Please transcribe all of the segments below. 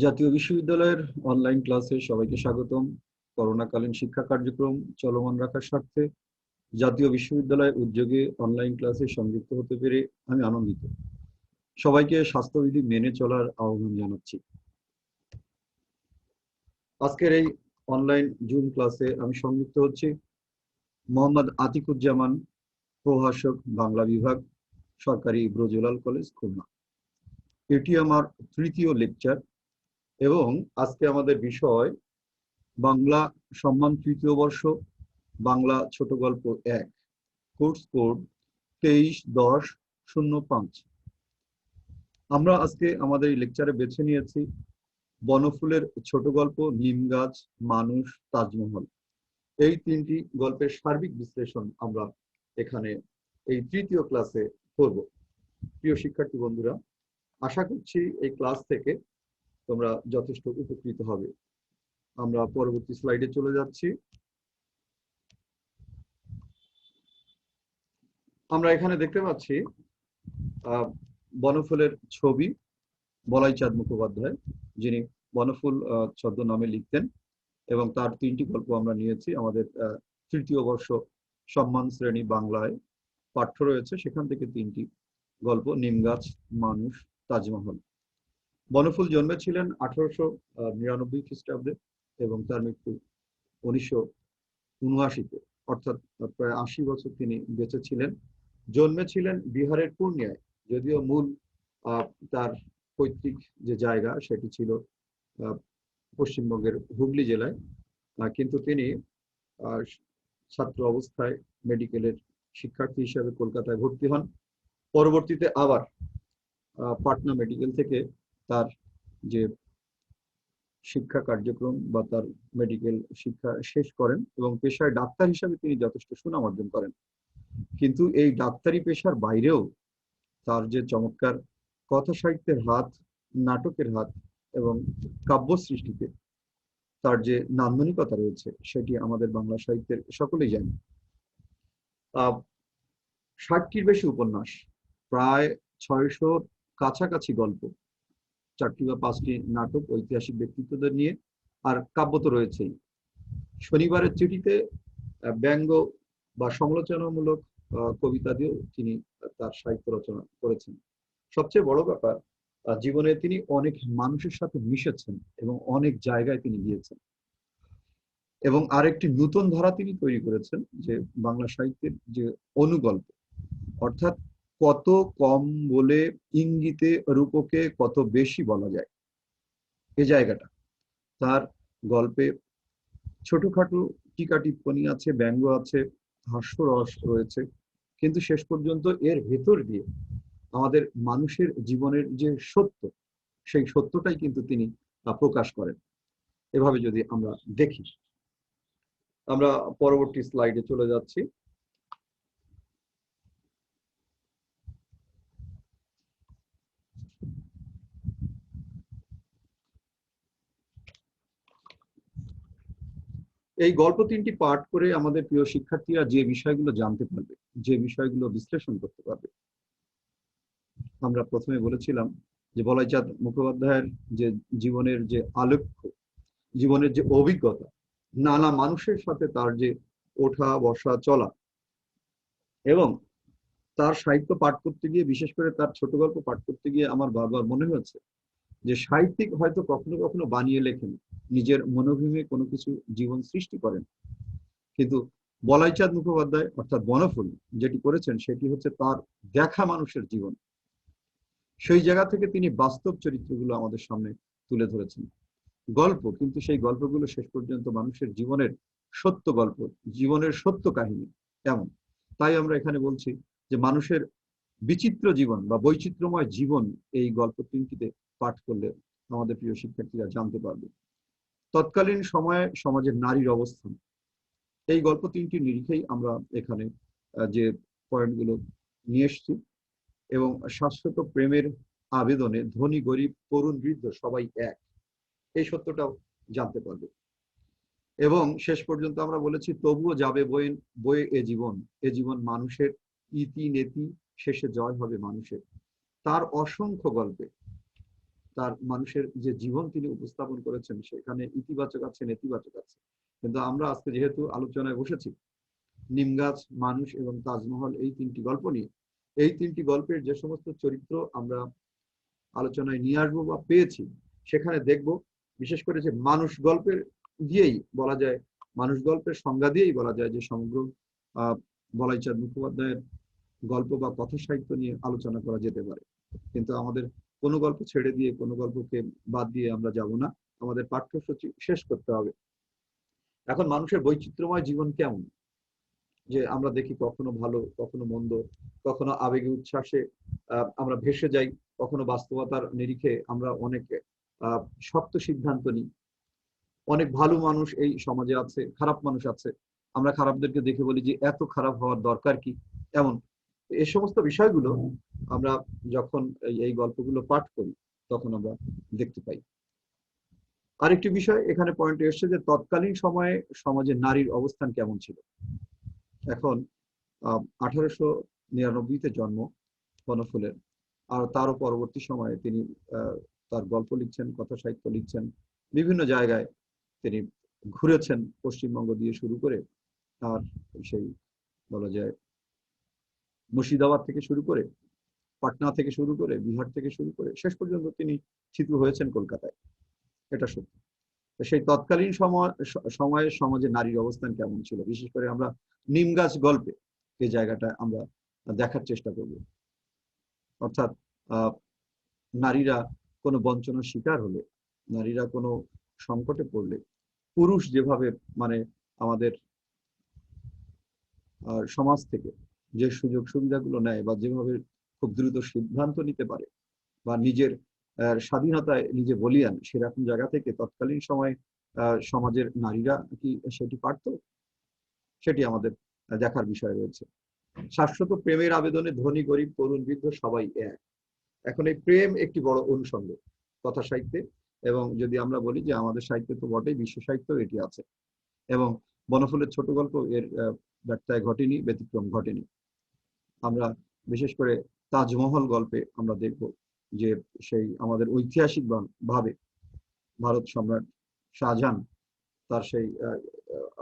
জাতীয় বিশ্ববিদ্যালয়ের অনলাইন ক্লাসে সবাইকে স্বাগতম। করোনাকালীন শিক্ষা কার্যক্রম চলমান রাখার স্বার্থে জাতীয় বিশ্ববিদ্যালয়ের উদ্যোগে অনলাইন ক্লাসে সংযুক্ত হতে পেরে আমি আনন্দিত। সবাইকে স্বাস্থ্যবিধি মেনে চলার আহ্বান জানাচ্ছি। আজকের এই অনলাইন জুম ক্লাসে আমি সংযুক্ত হচ্ছি মোহাম্মদ আতিকুজ্জামান, প্রভাষক, বাংলা বিভাগ, সরকারি ব্রজলাল কলেজ, খুলনা। এটি আমার তৃতীয় লেকচার এবং আজকে আমাদের বিষয় বাংলা সম্মান তৃতীয় বর্ষ, বাংলা ছোট গল্প 1, কোর্স কোড 23-10-05। আমরা আজকে আমাদের এই লেকচারে বেছে নিয়েছি বনফুলের ছোট গল্প, নিম গাছ, মানুষ, তাজমহল। এই তিনটি গল্পের সার্বিক বিশ্লেষণ আমরা এখানে এই তৃতীয় ক্লাসে করব। প্রিয় শিক্ষার্থী বন্ধুরা, আশা করছি এই ক্লাস থেকে তোমরা যথেষ্ট উপকৃত হবে। আমরা পরবর্তী স্লাইডে চলে যাচ্ছি। আমরা এখানে দেখতে পাচ্ছি বনফুলের ছবি, বলাইচাঁদ মুখোপাধ্যায়, যিনি বনফুল ছদ্মনামে লিখতেন, এবং তার তিনটি গল্প আমরা নিয়েছি। আমাদের তৃতীয় বর্ষ সম্মান শ্রেণী বাংলায় পাঠ্য রয়েছে, সেখান থেকে তিনটি গল্প, নিম গাছ, মানুষ, তাজমহল। বনফুল জন্মেছিলেন 1899 খ্রিস্টাব্দে এবং তার মৃত্যু 1979-তে, অর্থাৎ প্রায় 80 বছর তিনি বেঁচে ছিলেন। জন্মেছিলেন বিহারের পূর্ণিয়ায়, যদিও মূল তার পৈতৃক যে জায়গা সেটি ছিল পশ্চিমবঙ্গের হুগলি জেলায়, কিন্তু তিনি ছাত্র অবস্থায় মেডিকেলের শিক্ষার্থী হিসেবে কলকাতায় ভর্তি হন। পরবর্তীতে আবার পাটনা মেডিকেল থেকে তার যে শিক্ষা কার্যক্রম বা তার মেডিকেল শিক্ষা শেষ করেন এবং পেশায় ডাক্তার হিসাবে তিনি যথেষ্ট সুনাম অর্জন করেন। কিন্তু এই ডাক্তারি পেশার বাইরেও তার যে চমৎকার কথা সাহিত্যের হাত, নাটকের হাত এবং কাব্য সৃষ্টিতে তার যে নান্দনিকতা রয়েছে সেটি আমাদের বাংলা সাহিত্যের সকলেই জানে। 60টির বেশি উপন্যাস, প্রায় 600 কাছাকাছি গল্প, 4টি বা 5টি নাটক ঐতিহাসিক ব্যক্তিত্বদের নিয়ে, আর কাব্য তো রয়েছেই। শনিবারের চিঠিতে ব্যঙ্গ বা সমালোচনামূলক কবিতা দিয়েও তিনি তার সাহিত্য রচনা করেছেন। সবচেয়ে বড় ব্যাপার, জীবনে তিনি অনেক মানুষের সাথে মিশেছেন এবং অনেক জায়গায় তিনি গিয়েছেন, এবং আরেকটি নতুন ধারা তিনি তৈরি করেছেন, যে বাংলা সাহিত্যের যে অনুগল্প, অর্থাৎ কত কম বলে ইঙ্গিতে রূপকে কত বেশি বলা যায়, এই জায়গাটা তার গল্পে ছোটখাটো টিকা টিপ্পনী আছে, ব্যঙ্গ আছে, হাস্যরস রয়েছে, কিন্তু শেষ পর্যন্ত এর ভেতর দিয়ে আমাদের মানুষের জীবনের যে সত্য, সেই সত্যটাই কিন্তু তিনি প্রকাশ করেন। এভাবে যদি আমরা দেখি, আমরা পরবর্তী স্লাইডে চলে যাচ্ছি। এই গল্প তিনটি পাঠ করে আমাদের প্রিয় শিক্ষার্থীরা যে বিষয়গুলো জানতে পারবে, যে বিষয়গুলো বিশ্লেষণ করতে পারবে, আমরা প্রথমে বলেছিলাম যে বলাইচাঁদ মুখোপাধ্যায়ের যে জীবনের যে আলেখ্য, জীবনের যে অভিজ্ঞতা, নানা মানুষের সাথে তার যে ওঠা বসা চলা, এবং তার সাহিত্য পাঠ করতে গিয়ে, বিশেষ করে তার ছোট গল্প পাঠ করতে গিয়ে আমার বারবার মনে হয়েছে যে সাহিত্যিক হয়তো কখনো কখনো বানিয়ে লেখেন, নিজের মনোভূমি কোনো কিছু জীবন সৃষ্টি করেন, কিন্তু বলাইচাঁদ মুখোপাধ্যায় অর্থাৎ বনফুল যেটি করেছেন সেটি হচ্ছে তার দেখা মানুষের জীবন। সেই জায়গা থেকে তিনি বাস্তব চরিত্রগুলো আমাদের সামনে তুলে ধরেছেন। গল্প, কিন্তু সেই গল্পগুলো শেষ পর্যন্ত মানুষের জীবনের সত্য গল্প, জীবনের সত্য কাহিনী এমন। তাই আমরা এখানে বলছি যে মানুষের বিচিত্র জীবন বা বৈচিত্র্যময় জীবন এই গল্প তিনটিতে পাঠ করলে আমাদের প্রিয় শিক্ষার্থীরা জানতে পারবে। তৎকালীন সময়ে সমাজের নারীর অবস্থান, এই গল্প তিনটি নিরিখেই আমরা এখানে যে পয়েন্টগুলো নিয়ে এসছি, এবং শাশ্বত প্রেমের আবেদনে ধনী গরিব তরুণ বৃদ্ধ সবাই এক, এই সত্যটাও জানতে পারবে। এবং শেষ পর্যন্ত আমরা বলেছি তবুও যাবে বয়ে বয়ে এ জীবন মানুষের, ইতি নেতি শেষে জয় হবে মানুষের। তার অসংখ্য গল্পে তার মানুষের যে জীবন তিনি উপস্থাপন করেছেন সেখানে ইতিবাচক আছে, নেতিবাচক আছে। কিন্তু আমরা আজকে যেহেতু আলোচনায় বসেছি নিম গাছ, মানুষ এবং তাজমহল, এই তিনটি গল্প নিয়ে, এই তিনটি গল্পের যে সমস্ত চরিত্র আমরা আলোচনায় নিয়ে আসবো বা পেয়েছি, সেখানে দেখব বিশেষ করে যে মানুষ গল্পের দিয়েই বলা যায়, মানুষ গল্পের সংজ্ঞা দিয়েই বলা যায় যে সমগ্র বলাইচাঁদ মুখোপাধ্যায়ের গল্প বা কথা সাহিত্য নিয়ে আলোচনা করা যেতে পারে। কিন্তু আমাদের কোনো গল্প ছেড়ে দিয়ে, কোনো গল্পকে বাদ দিয়ে আমরা যাব না, আমাদের পাঠ্যসূচি শেষ করতে হবে। এখন মানুষের বৈচিত্র্যময় জীবন কেমন, যে আমরা দেখি কখনো ভালো, কখনো মন্দ, কখনো আবেগে উচ্ছ্বাসে আমরা ভেসে যাই, কখনো বাস্তবতার নিরিখে আমরা অনেক শক্ত সিদ্ধান্ত নিই। অনেক ভালো মানুষ এই সমাজে আছে, খারাপ মানুষ আছে, আমরা খারাপদেরকে দেখে বলি যে এত খারাপ হওয়ার দরকার কি, এমন এই সমস্ত বিষয়গুলো আমরা যখন এই গল্পগুলো পাঠ করি তখন আমরা দেখতে পাই। আরেকটি বিষয় এখানে পয়েন্টে এসছে যে তৎকালীন সময়ে সমাজে নারীর অবস্থান কেমন ছিল। এখন 1899-তে জন্ম বনফুলের, আর তারও পরবর্তী সময়ে তিনি তার গল্প লিখছেন, কথা সাহিত্য লিখছেন, বিভিন্ন জায়গায় তিনি ঘুরেছেন, পশ্চিমবঙ্গ দিয়ে শুরু করে আর সেই বলা যায় মুর্শিদাবাদ থেকে শুরু করে, পাটনা থেকে শুরু করে, বিহার থেকে শুরু করে শেষ পর্যন্ত তিনি চিত্র হয়েছেন কলকাতায়, এটা সত্যি। সেই তৎকালীন সময়ে সমাজে নারীর অবস্থান কেমন ছিল, বিশেষ করে আমরা নিম গাছ গল্পে এই জায়গাটা আমরা দেখার চেষ্টা করব। অর্থাৎ নারীরা কোনো বঞ্চনার শিকার হলে, নারীরা কোনো সংকটে পড়লে, পুরুষ যেভাবে মানে আমাদের সমাজ থেকে যে সুযোগ সুবিধাগুলো নেয় বা যেভাবে খুব দ্রুত সিদ্ধান্ত নিতে পারে বা নিজের স্বাধীনতায় নিজে বলিয়ান, সেরকম জায়গা থেকে তৎকালীন সময়ে সমাজের নারীরা কি সেটি পারত, সেটি আমাদের দেখার বিষয় রয়েছে। শাশ্বত প্রেমের আবেদনে ধনী গরিব তরুণ বৃদ্ধ সবাই এক। এখন এই প্রেম একটি বড় অনুষঙ্গ কথা সাহিত্যে, এবং যদি আমরা বলি যে আমাদের সাহিত্যে তো বটেই, বিশ্ব সাহিত্য এটি আছে, এবং বনফুলের ছোট গল্প এর ব্যত্যয় ঘটেনি, ব্যতিক্রম ঘটেনি। আমরা বিশেষ করে তাজমহল গল্পে আমরা দেখব যে সেই আমাদের ঐতিহাসিক ভাবে ভারত সম্রাট শাহজাহান তার সেই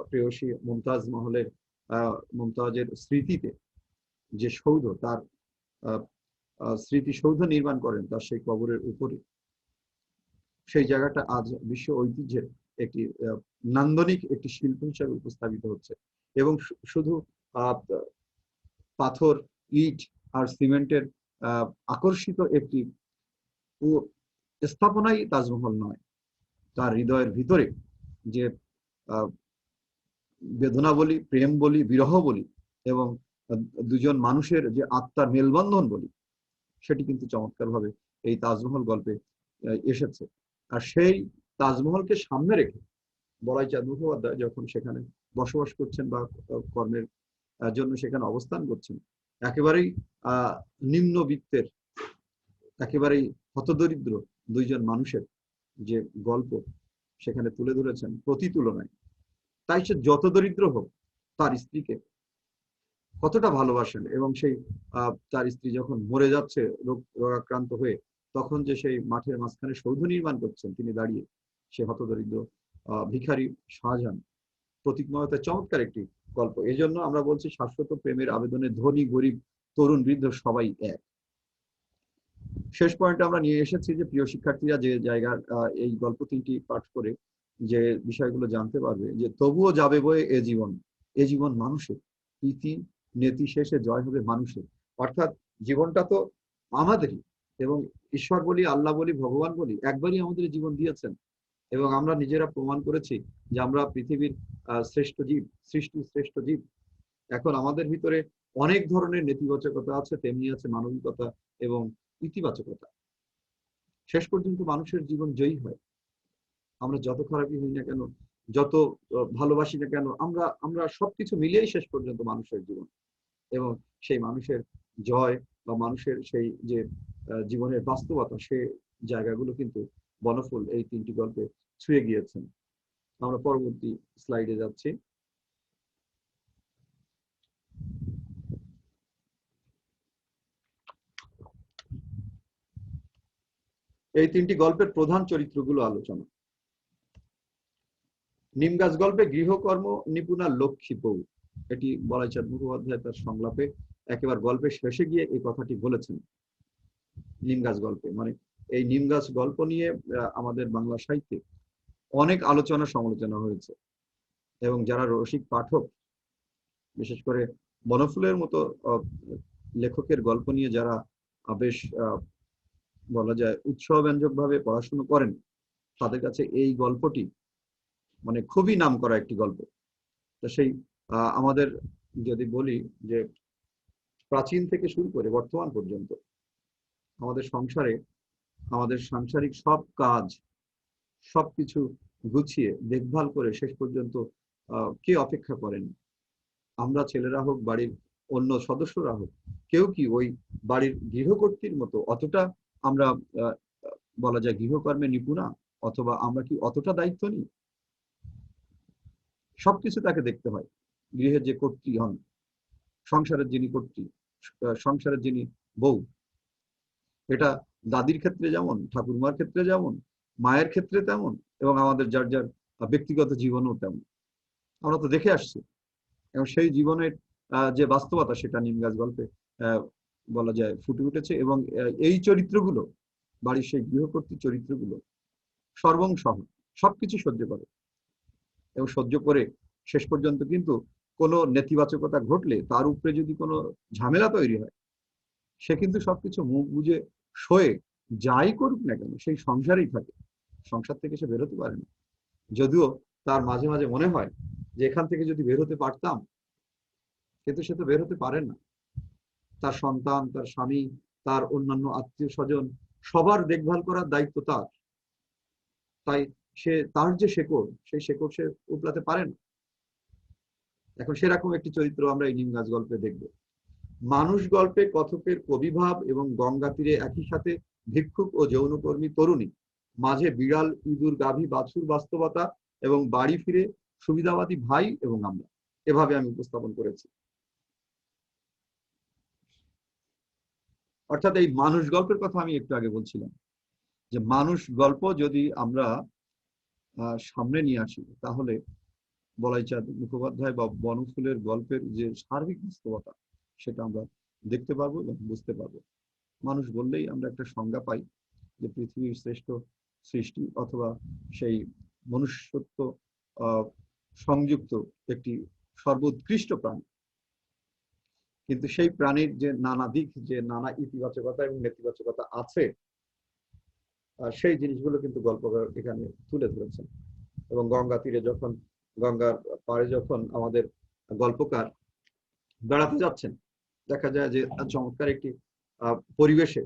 প্রেয়সী মুমতাজ মহলের মুমতাজের স্মৃতিতে যে সৌধ, তার স্মৃতিসৌধ নির্মাণ করেন তার সেই কবরের উপরে। সেই জায়গাটা আজ বিশ্ব ঐতিহ্যের একটি নান্দনিক একটি শিল্প হিসাবে উপস্থাপিত হচ্ছে, এবং শুধু পাথর, ইট আর সিমেন্টের আকর্ষিত একটি স্থাপনাই তাজমহল নয়, তার হৃদয়ের ভিতরে যে বেদনা বলি, প্রেম বলি, বিরহ বলি, এবং দুজন মানুষের যে আত্মার মেলবন্ধন বলি, সেটি কিন্তু চমৎকারভাবে এই তাজমহল গল্পে এসেছে। আর সেই তাজমহলকে সামনে রেখে বলাইচাঁদ মুখোপাধ্যায় যখন সেখানে বসবাস করছেন বা কর্মের জন্য সেখানে অবস্থান করছেন, একেবারেই নিম্নবিত্তের, একেবারেই হতদরিদ্র দুইজন মানুষের যে গল্প সেখানে তুলে ধরেছেন প্রতি তুলনায়, তাই সে যত দরিদ্র হোক তার স্ত্রীকে কতটা ভালোবাসেন, এবং সেই তার স্ত্রী যখন মরে যাচ্ছে রোগাক্রান্ত হয়ে, তখন যে সেই মাঠের মাঝখানে সৌধ নির্মাণ করছেন তিনি দাঁড়িয়ে, সে হতদরিদ্র ভিখারি শাহজাহান, প্রতীকময়তা চমৎকার একটি গল্প। এই জন্য আমরা বলছি শাশ্বত প্রেমের আবেদনে ধনী গরিব তরুণ বৃদ্ধ সবাই এক। শেষ পয়েন্টে আমরা নিয়ে এসেছি যে প্রিয় শিক্ষার্থীরা যে জায়গার এই গল্প তিনটি পাঠ করে যে বিষয়গুলো জানতে পারবে, যে তবুও যাবে বয়ে এ জীবন, এ জীবন মানুষের, ইতি নেতি শেষে জয় হবে মানুষের। অর্থাৎ জীবনটা তো আমাদেরই, এবং ঈশ্বর বলি, আল্লাহ বলি, ভগবান বলি, একবারই আমাদের জীবন দিয়েছেন, এবং আমরা নিজেরা প্রমাণ করেছি যে আমরা পৃথিবীর শ্রেষ্ঠ জীব, সৃষ্টির শ্রেষ্ঠ জীব। এখন আমাদের ভিতরে অনেক ধরনের নেতিবাচকতা আছে, তেমনি আছে মানবিকতা এবং ইতিবাচকতা। শেষ পর্যন্ত মানুষের জীবন জয়ী হয়। আমরা যত খারাপই হই না কেন, যত ভালোবাসি না কেন, আমরা আমরা সবকিছু মিলিয়েই শেষ পর্যন্ত মানুষের জীবন, এবং সেই মানুষের জয় বা মানুষের সেই যে জীবনের বাস্তবতা, সে জায়গাগুলো কিন্তু বনফুল এই তিনটি গল্পে ছুঁয়ে গিয়েছেন। আমরা পরবর্তী স্লাইডে যাচ্ছি। এই তিনটি গল্পের প্রধান চরিত্রগুলো আলোচনা। নিমগাছ গল্পে গৃহকর্ম নিপুণা লক্ষ্মী বউ, এটি বলাইচাঁদ মুখোপাধ্যায় তার সংলাপে একেবারে গল্পের শেষে গিয়ে এই কথাটি বলেছেন। নিমগাছ গল্পে মানে এই নিমগাছ গল্প নিয়ে আমাদের বাংলা সাহিত্যে অনেক আলোচনা সমালোচনা হয়েছে, এবং যারা রসিক পাঠক, বিশেষ করে বনফুলের মতো লেখকের গল্প নিয়ে যারা বেশ বলা যায় উৎসাহব্যঞ্জক ভাবে পড়াশোনা করেন, তাদের কাছে এই গল্পটি মানে খুবই নাম করা একটি গল্প। তো সেই আমাদের যদি বলি যে প্রাচীন থেকে শুরু করে বর্তমান পর্যন্ত আমাদের সংসারে আমাদের সাংসারিক সব কাজ সবকিছু গুছিয়ে দেখভাল করে শেষ পর্যন্ত কে অপেক্ষা করেন? আমরা ছেলেরা হোক, বাড়ির অন্য সদস্যরা হোক, কেউ কি ওই বাড়ির গৃহকর্ত্রীর মতো অতটা আমরা বলা যায় গৃহকর্মে নিপুণা, অথবা আমরা কি অতটা দায়িত্ব নিই? সবকিছু তাকে দেখতে হয়। গৃহের যে কর্ত্রী হন, সংসারের যিনি কর্ত্রী, সংসারের যিনি বউ, এটা দাদির ক্ষেত্রে যেমন, ঠাকুরমার ক্ষেত্রে যেমন, মায়ের ক্ষেত্রে তেমন, এবং আমাদের যার যার ব্যক্তিগত জীবনও তেমন। আমরা তো দেখে আসছি, এবং সেই জীবনের যে বাস্তবতা সেটা নিমগাছ গল্পে বলা যায় ফুটে উঠেছে। এবং এই চরিত্রগুলো, বাড়ির সেই গৃহকর্ত্রী চরিত্রগুলো সর্বংসহ সবকিছু সহ্য করে, এবং সহ্য করে শেষ পর্যন্ত কিন্তু কোনো নেতিবাচকতা ঘটলে, তার উপরে যদি কোনো ঝামেলা তৈরি হয়, সে কিন্তু সবকিছু মুখ বুঝে সয়ে যাই করুক না কেন সেই সংসারেই থাকে, সংসার থেকে সে বেরোতে পারে না। যদিও তার মাঝে মাঝে মনে হয় যে এখান থেকে যদি বের হতে পারতাম, কিন্তু সে তো বের হতে পারে না। তার সন্তান, তার স্বামী, তার অন্যান্য আত্মীয় স্বজন সবার দেখভাল করার দায়িত্ব তার। তাই সে তার যে শেকড়, সেই শেকড় সে উপলাতে পারে না। এখন সেরকম একটি চরিত্র আমরা এই নিমগাছ গল্পে দেখব। মানুষ গল্পে কথকের কবিভাব এবং গঙ্গা তীরে একই সাথে ভিক্ষুক ও যৌনকর্মী তরুণী, মাঝে বিড়াল, ইঁদুর, গাভী, বাছুর বাস্তবতা, এবং বাড়ি ফিরে সুবিধাবাদী ভাই এবং আমরা, এভাবে আমি উপস্থাপন করেছি। অর্থাৎ এই মানুষ গল্পের কথা আমি একটু আগে বলছিলাম, যে মানুষ গল্প যদি আমরা সামনে নিয়ে আসি, তাহলে বলাইচাঁদ মুখোপাধ্যায় বা বনফুলের গল্পের যে সার্বিক বাস্তবতা সেটা আমরা দেখতে পারবো এবং বুঝতে পারবো। মানুষ বললেই আমরা একটা সংজ্ঞা পাই যে পৃথিবীর শ্রেষ্ঠ সৃষ্টি, অথবা সেই মনুষ্যত্ব সংযুক্ত একটি সর্বোৎকৃষ্ট প্রাণী। কিন্তু সেই প্রাণীর যে নানা দিক, যে নানা ইতিবাচকতা এবং নেতিবাচকতা আছে, সেই জিনিসগুলো কিন্তু গল্পকার এখানে তুলে ধরেছেন। এবং গঙ্গা তীরে যখন, গঙ্গার পাড়ে যখন আমাদের গল্পকার বেড়াতে যাচ্ছেন, দেখা যায় যে চমৎকার একটি পরিবেশে,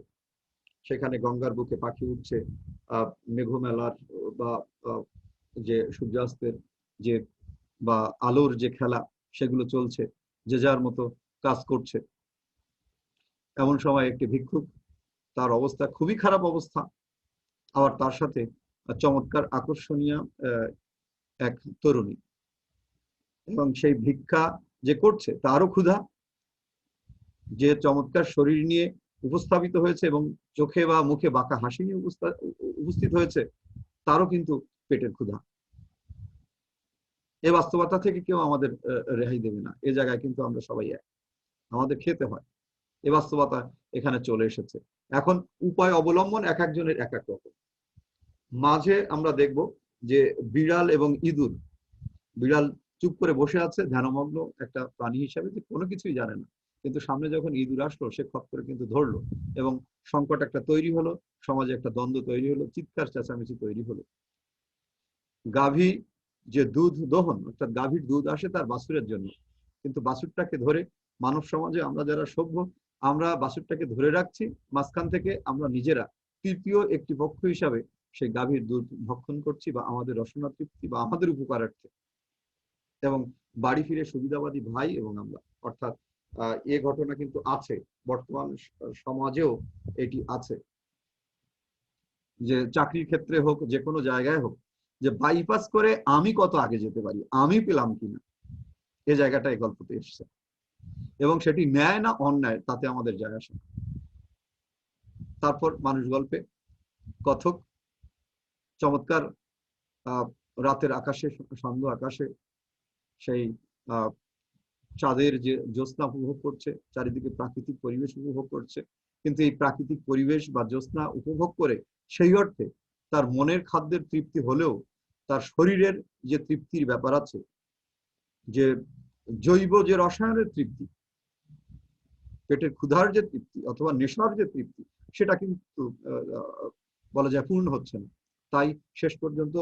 সেখানে গঙ্গার বুকে পাখি উঠছে, মেঘমেলার বা যে সূর্যাস্তের যে বা আলোর যে খেলা, সেগুলো চলছে, যে যার মতো কাজ করছে। এমন সময় একটি ভিক্ষুক, তার অবস্থা খুবই খারাপ অবস্থা, আবার তার সাথে চমৎকার আকর্ষণীয় এক তরুণী, এবং সেই ভিক্ষা যে করছে তারও ক্ষুধা, যে চমৎকার শরীর নিয়ে উপস্থাপিত হয়েছে এবং চোখে বা মুখে বাঁকা হাসি নিয়ে উপস্থিত হয়েছে, তারও কিন্তু পেটের ক্ষুধা। এই বাস্তবতা থেকে কেউ আমাদের রেহাই দেবে না। এ জায়গায় কিন্তু আমরা সবাই এক, আমাদের খেতে হয়। এ বাস্তবতা এখানে চলে এসেছে। এখন উপায় অবলম্বন এক একজনের এক এক রকম। মাঝে আমরা দেখব যে বিড়াল এবং ইঁদুর, বিড়াল চুপ করে বসে আছে ধ্যানমগ্ন একটা প্রাণী হিসাবে, যে কোনো কিছুই জানে না, কিন্তু সামনে যখন ইঁদুর আসলো সে খপ করে কিন্তু ধরলো, এবং সংকট একটা তৈরি হলো, সমাজে একটা দ্বন্দ্ব তৈরি হলো, চিৎকার চেঁচামেচি তৈরি হলো। গাভী যে দুধ দহন, অর্থাৎ গাভীর দুধ আসে তার বাছুরের জন্য, কিন্তু বাছুরটাকে ধরে মানব সমাজে আমরা যারা সভ্য, আমরা বাছুরটাকে ধরে রাখছি, মাঝখান থেকে আমরা নিজেরা তৃতীয় একটি পক্ষ হিসাবে সেই গাভীর দুধ ভক্ষণ করছি, বা আমাদের রসনা তৃপ্তি বা আমাদের উপকারার্থে। এবং বাড়ি ফিরে সুবিধাবাদী ভাই এবং আমরা, অর্থাৎ এ ঘটনা কিন্তু আছে বর্তমান সমাজেও, এটি আছে। যে চাকরির ক্ষেত্রে হোক, যে কোনো জায়গায় হোক, যে বাইপাস করে আমি কত আগে যেতে পারি, আমি পেলাম কিনা, এ জায়গাটা এই গল্পতে এসছে। এবং সেটি ন্যায় না অন্যায় তাতে আমাদের যায় আসে না। তারপর মানুষ গল্পে কথক চমৎকার রাতের আকাশে, সন্ধ্যা আকাশে সেই চাঁদের যে জ্যোৎস্না উপভোগ করছে, চারিদিকে প্রাকৃতিক পরিবেশ উপভোগ করছে। কিন্তু এই প্রাকৃতিক পরিবেশ বা জ্যোৎস্না উপভোগ করে সেই অর্থে তার মনের খাদ্যের তৃপ্তি হলেও তার শরীরের যে তৃপ্তির ব্যাপার আছে, যে জৈব যে রসায়নের তৃপ্তি, পেটের ক্ষুধার যে তৃপ্তি অথবা নেশার যে তৃপ্তি, সেটা কিন্তু বলা যায় পূর্ণ হচ্ছে না। তাই শেষ পর্যন্ত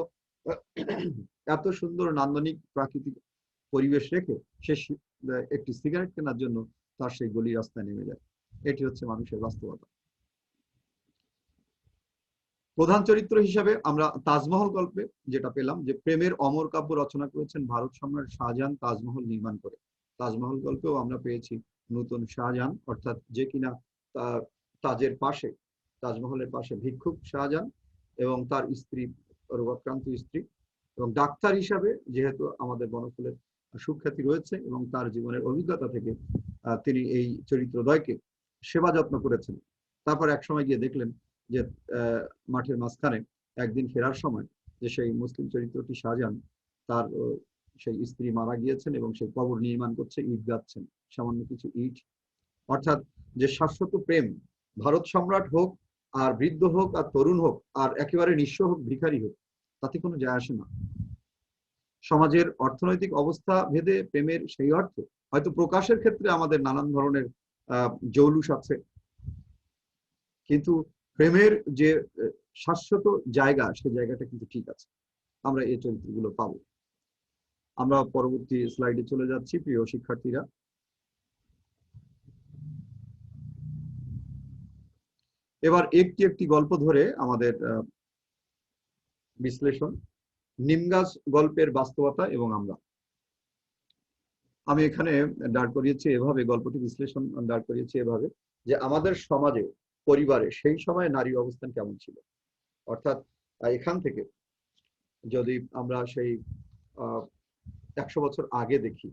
এত সুন্দর নান্দনিক প্রাকৃতিক পরিবেশ রেখে সে একটি সিগারেট কেনার জন্য তার সেই গলি রাস্তায় নেমে যায়। এটি হচ্ছে মানুষের বাস্তবতা। প্রধান চরিত্র হিসাবে আমরা তাজমহল গল্পে যেটা পেলাম, যে প্রেমের অমর কাব্য রচনা করেছেন ভারত সম্রাট শাহজাহান তাজমহল নির্মাণ করে। তাজমহল গল্পেও আমরা পেয়েছি নতুন শাহজাহান, অর্থাৎ যে কিনা তাজের পাশে, তাজমহলের পাশে ভিক্ষুক শাহজাহান এবং তার স্ত্রী, রোগাক্রান্ত স্ত্রী, এবং ডাক্তার হিসাবে যেহেতু আমাদের বনফুলের সুখ্যাতি রয়েছে এবং তার জীবনের অভিজ্ঞতা থেকে তিনি এই চরিত্রদ্বয়কে সেবা যত্ন করেছেন। তারপর এক সময় গিয়ে দেখলেন যে মাঠের মাঝখানে একদিন ফেরার সময় যে সেই মুসলিম চরিত্রটি শাহজাহান, তার সেই স্ত্রী মারা গিয়েছেন এবং সেই কবর নির্মাণ করছে, ইট গাচ্ছেন, সামান্য কিছু ইট। অর্থাৎ যে শাশ্বত প্রেম, ভারত সম্রাট হোক আর বৃদ্ধ হোক আর তরুণ হোক আর একেবারে নিঃস্ব হোক, ভিখারি হোক, তাতে কোনো যায় আসে না। সমাজের অর্থনৈতিক অবস্থা ভেদে প্রেমের সেই অর্থে হয়তো প্রকাশের ক্ষেত্রে আমাদের নানান ধরনের জৌলুস আছে, কিন্তু প্রেমের যে শাশ্বত জায়গা, সে জায়গাটা কিন্তু ঠিক আছে। আমরা এই চরিত্রগুলো পাবো। আমরা পরবর্তী স্লাইডে চলে যাচ্ছি প্রিয় শিক্ষার্থীরা। এবার একটি একটি গল্প ধরে আমাদের বিশ্লেষণ। নিমগাছ গল্পের বাস্তবতা এবং আমরা। আমি এখানে দাঁড় করিয়েছি এভাবে, গল্পটি বিশ্লেষণ দাঁড় করিয়েছি এভাবে, যে আমাদের সমাজে, পরিবারে সেই সময় নারীর অবস্থান কেমন ছিল। অর্থাৎ এখান থেকে যদি আমরা সেই 100 বছর আগে দেখি,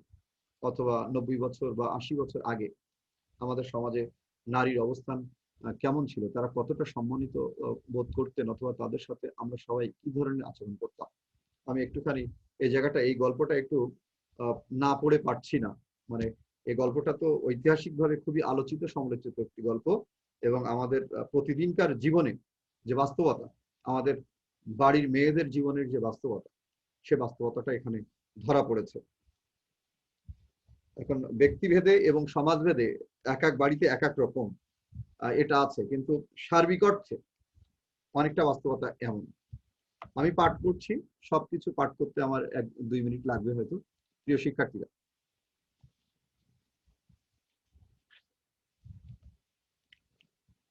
অথবা 90 বছর বা 80 বছর আগে আমাদের সমাজে নারীর অবস্থান কেমন ছিল, তারা কতটা সম্মানিত বোধ করতেন, অথবা তাদের সাথে আমরা সবাই কি ধরনের আচরণ করতাম। আমি একটুখানি এই জায়গাটা, এই গল্পটা একটু না পড়ে পারছি না। মানে এই গল্পটা তো ঐতিহাসিকভাবে খুবই আলোচিত সমালোচিত একটি গল্প, এবং আমাদের প্রতিদিনকার জীবনে যে বাস্তবতা, আমাদের বাড়ির মেয়েদের জীবনের যে বাস্তবতা, সে বাস্তবতাটা এখানে ধরা পড়েছে। এখন ব্যক্তিভেদে এবং সমাজভেদে এক এক বাড়িতে এক এক রকম এটা আছে, কিন্তু সার্বিক অর্থে অনেকটা বাস্তবতা এমন। আমি পাঠ করছি, সবকিছু পাঠ করতে আমার 1-2 মিনিট লাগবে হয়তো। প্রিয় শিক্ষার্থীরা,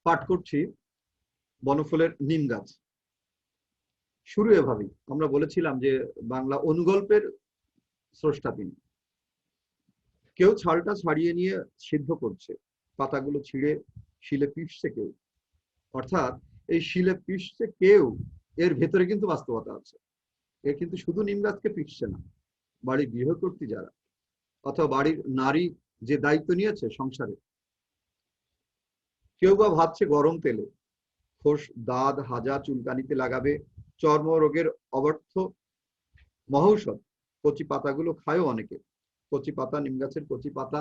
পাঠ করছি বনফুলের নিম গাছ। শুরু এভাবেই। আমরা বলেছিলাম যে বাংলা অনুগল্পের স্রষ্টা তিনি। কেউ ছালটা ছাড়িয়ে নিয়ে সিদ্ধ করছে, পাতাগুলো ছিঁড়ে শিলে পিষছে কেউ। অর্থাৎ এই শিলে পিষছে কেউ, এর ভেতরে কিন্তু বাস্তবতা আছে। এ কিন্তু শুধু নিম গাছকে পিষছে না, বাড়ির গৃহকর্ত্রী যারা, অথবা বাড়ির নারী যে দায়িত্ব নিয়েছে সংসারে, কেউ বা ভাবছে গরম তেলে খোস দাঁত হাজা চুলকানিতে লাগাবে, চর্মরোগের অবর্থ মহৌষধ। কচি পাতাগুলো খায়ও অনেকে। কচি পাতা, নিম গাছের কচি পাতা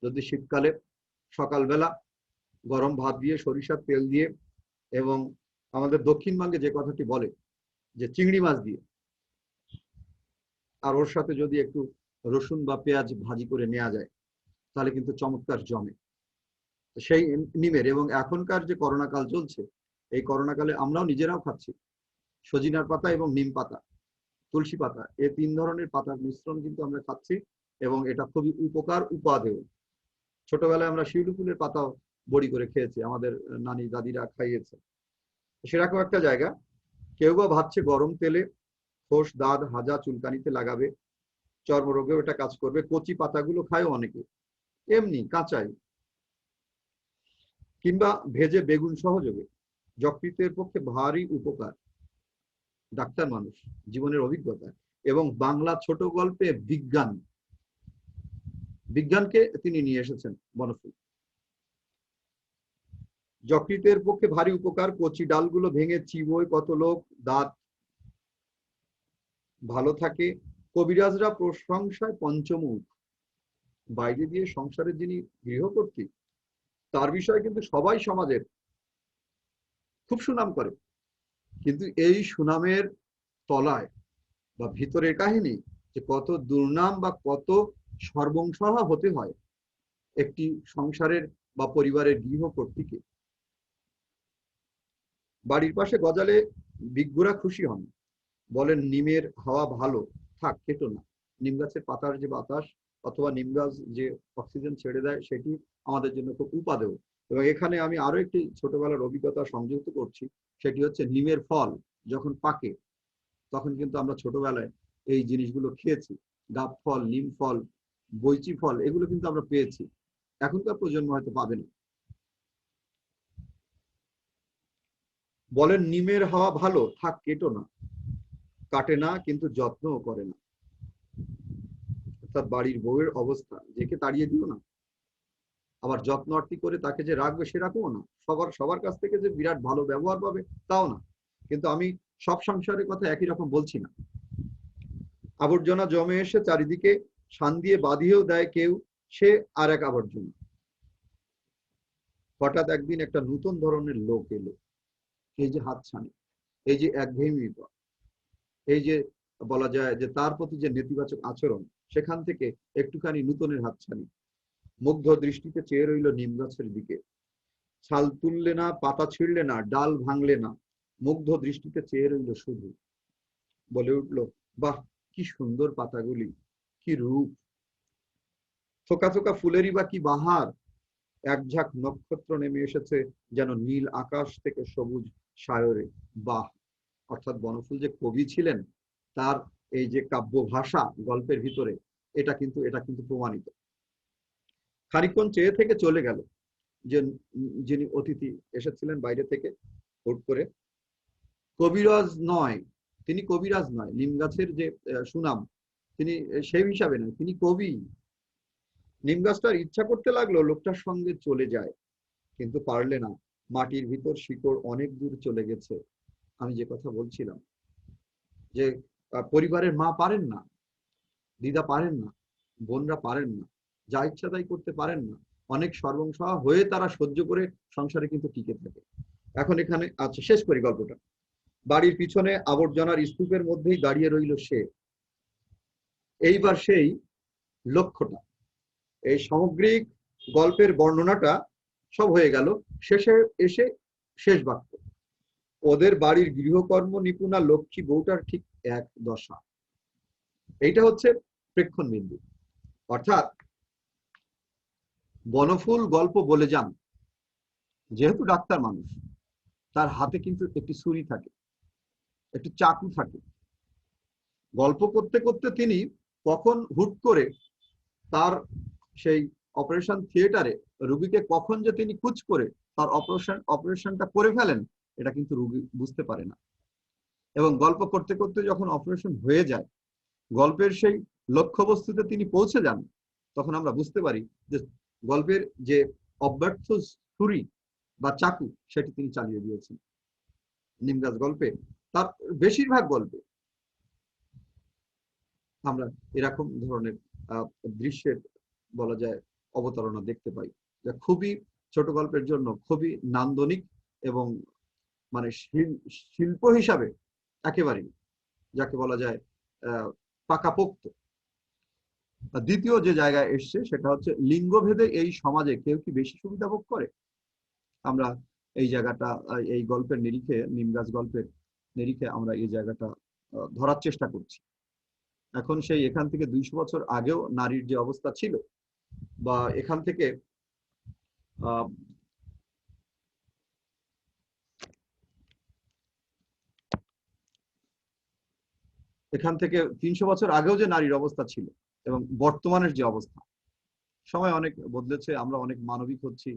যদি শীতকালে সকালবেলা গরম ভাত দিয়ে, সরিষার তেল দিয়ে, এবং আমাদের দক্ষিণবঙ্গে যে কথাটি বলে যে চিংড়ি মাছ দিয়ে, আর ওর সাথে যদি একটু রসুন বা পেঁয়াজ ভাজি করে নেওয়া যায়, তাহলে কিন্তু চমৎকার জমে সেই নিমের। এবং এখনকার যে করোনা কাল চলছে, এই করোনা কালে আমরাও নিজেরাও খাচ্ছি সজিনার পাতা এবং নিম পাতা, তুলসী পাতা, এই 3 ধরনের পাতার মিশ্রণ কিন্তু আমরা খাচ্ছি, এবং এটা খুবই উপকার উপাদেয়। ছোটবেলায় আমরা শিউলি ফুলের পাতাও বড়ি করে খেয়েছি, আমাদের নানি দাদিরা খাইয়েছে। সেরকম একটা জায়গা। কেউ বা ভাবছে গরম তেলে খোস দাঁত হাজা চুলকানিতে লাগাবে, চর্মরোগেও এটা কাজ করবে। কচি পাতাগুলো খায়ও অনেকে এমনি কাঁচাই, কিংবা ভেজে বেগুন সহযোগে, যকৃতের পক্ষে ভারী উপকার। ডাক্তার মানুষ, জীবনের অভিজ্ঞতা, এবং বাংলা ছোট গল্পে বিজ্ঞানকে তিনি নিয়ে এসেছেন বনফুল। যকৃতের পক্ষে ভারী উপকার, কচি ডালগুলো ভেঙে চিবোয় কত লোক, দাঁত ভালো থাকে। কবিরাজরা প্রশংসায় পঞ্চমুখ। বাইরে দিয়ে সংসারের যিনি গৃহকর্ত্রী, তার বিষয়ে কিন্তু সবাই সমাজের খুব সুনাম করে, কিন্তু এই সুনামের তলায় বা ভিতরের কাহিনী যে কত দুর্নাম বা কত সর্বংসহা হতে হয় একটি সংসারের বা পরিবারের গৃহকর্ত্রীকে। বাড়ির পাশে গজালে বিজ্ঞরা খুশি হন, বলেন নিমের হাওয়া ভালো, থাক কেটো না। নিম গাছের পাতার যে বাতাস অথবা নিম গাছ যে অক্সিজেন ছেড়ে দেয় সেটি আমাদের জন্য খুব উপাদেয়। এবং এখানে আমি আরো একটি ছোটবেলার অভিজ্ঞতা সংযুক্ত করছি, সেটি হচ্ছে নিমের ফল যখন পাকে তখন কিন্তু আমরা ছোটবেলায় এই জিনিসগুলো খেয়েছি। ডাব ফল, নিম ফল, বৈচি ফল, এগুলো কিন্তু আমরা পেয়েছি, এখনকার প্রজন্ম হয়তো পাবে না। বলেন নিমের হাওয়া ভালো, থাক কেটো না। কাটে না কিন্তু যত্নও করে না। অর্থাৎ বাড়ির বউয়ের অবস্থা, যেকে তাড়িয়ে দিও না, আবার যত্ন আরতি করে তাকে যে রাখবে সেরকমও না, সবার কাছ থেকে যে বিরাট ভালো ব্যবহার পাবে তাও না। কিন্তু আমি সব সংসারের কথা একই রকম বলছি না। আবর্জনা জমে এসে চারিদিকে শান দিয়ে বাঁধিয়েও দেয় কেউ, সে আর এক আবর্জনা। হঠাৎ একদিন একটা নতুন ধরনের লোক এলো, এই যে হাতছানি, এই যে একঘেয়েমি, এই যে বলা যায় যে তার প্রতি যে নেতিবাচক আচরণ, সেখান থেকে একটুখানি নূতনের হাতছানি। মুগ্ধ দৃষ্টিতে চেয়ে রইল নিম গাছের দিকে। ছাল তুললে না, পাতা ছিঁড়লে না, ডাল ভাঙলে না, মুগ্ধ দৃষ্টিতে চেয়ে রইল শুধু। বলে উঠল, বাহ কি সুন্দর পাতাগুলি, কি রূপ, থোকা থোকা ফুলেরই বা কি বাহার। এক ঝাঁক নক্ষত্র নেমে এসেছে যেন নীল আকাশ থেকে সবুজ সায়রে। বাহ! অর্থাৎ বনফুল যে কবি ছিলেন, তার এই যে কাব্য ভাষা গল্পের ভিতরে, এটা কিন্তু প্রমাণিত। খানিকক্ষণ চেয়ে থেকে চলে গেল যে যিনি অতিথি এসেছিলেন বাইরে থেকে হুট করে। কবিরাজ নয়, তিনি কবিরাজ নয়, নিম গাছের যে সুনাম, তিনি সেই হিসাবে নয়, তিনি কবি। নিম গাছটার ইচ্ছা করতে লাগলো লোকটার সঙ্গে চলে যায়, কিন্তু পারলে না, মাটির ভিতর শিকড় অনেক দূর চলে গেছে। আমি যে কথা বলছিলাম যে পরিবারের মা পারেন না, দিদা পারেন না, বোনরা পারেন না, যা ইচ্ছা তাই করতে পারেন না, অনেক সর্বংসহা হয়ে তারা সহ্য করে সংসারে কিন্তু টিকে থাকে। এখন এখানে আচ্ছা শেষ করি গল্পটা। বাড়ির পিছনে আবর্জনার স্তূপের মধ্যেই দাঁড়িয়ে রইল সে। এইবার সেই লক্ষ্যটা, এই সামগ্রিক গল্পের বর্ণনাটা সব হয়ে গেল, শেষে এসে শেষ বাক্য, ওদের বাড়ির গৃহকর্ম নিপুণা লক্ষ্মী বউটার ঠিক এক দশা। এইটা হচ্ছে প্রেক্ষণ বিন্দু। অর্থাৎ বনফুল গল্প বলে যান, যেহেতু ডাক্তার মানুষ, তার হাতে কিন্তু একটি ছুরি থাকে, একটি চাকু থাকে। গল্প করতে করতে তিনি কখন হুট করে তার সেই অপারেশন থিয়েটারে রুগীকে কখন যে তিনি কুচ করে তার অপারেশনটা করে ফেলেন, এটা কিন্তু রুগী বুঝতে পারে না। এবং গল্প করতে করতে যখন অপারেশন হয়ে যায়, গল্পের সেই লক্ষ্যবস্তুতে তিনি পৌঁছে যান, তখন আমরা বুঝতে পারি যে গল্পের যে অব্যর্থ ছুরি বা চাকু, সেটি তিনি চালিয়ে দিয়েছেন। নিমগাছ গল্পে, তার বেশিরভাগ গল্পে আমরা এরকম ধরনের দৃশ্যের বলা যায় অবতারণা দেখতে পাই, যা খুবই ছোট গল্পের জন্য খুবই নান্দনিক এবং মানে শিল্প হিসাবে একেবারেই যাকে বলা যায় পাকাপোক্ত। দ্বিতীয় যে জায়গায় এসছে সেটা হচ্ছে লিঙ্গভেদে এই সমাজে কেউ কি বেশি সুবিধা ভোগ করে। আমরা এই জায়গাটা, এই গল্পের নিরিখে, নিমগাছ গল্পের নিরিখে আমরা এই জায়গাটা ধরার চেষ্টা করছি। এখন সেই এখান থেকে 200 বছর আগেও নারীর যে অবস্থা ছিল, বা এখান থেকে আহ 300 বছর আগেও যে নারীর অবস্থা ছিল এবং বর্তমানের যে অবস্থা, সময় অনেক বদলেছে, আমরা অনেক মানবিক হচ্ছি,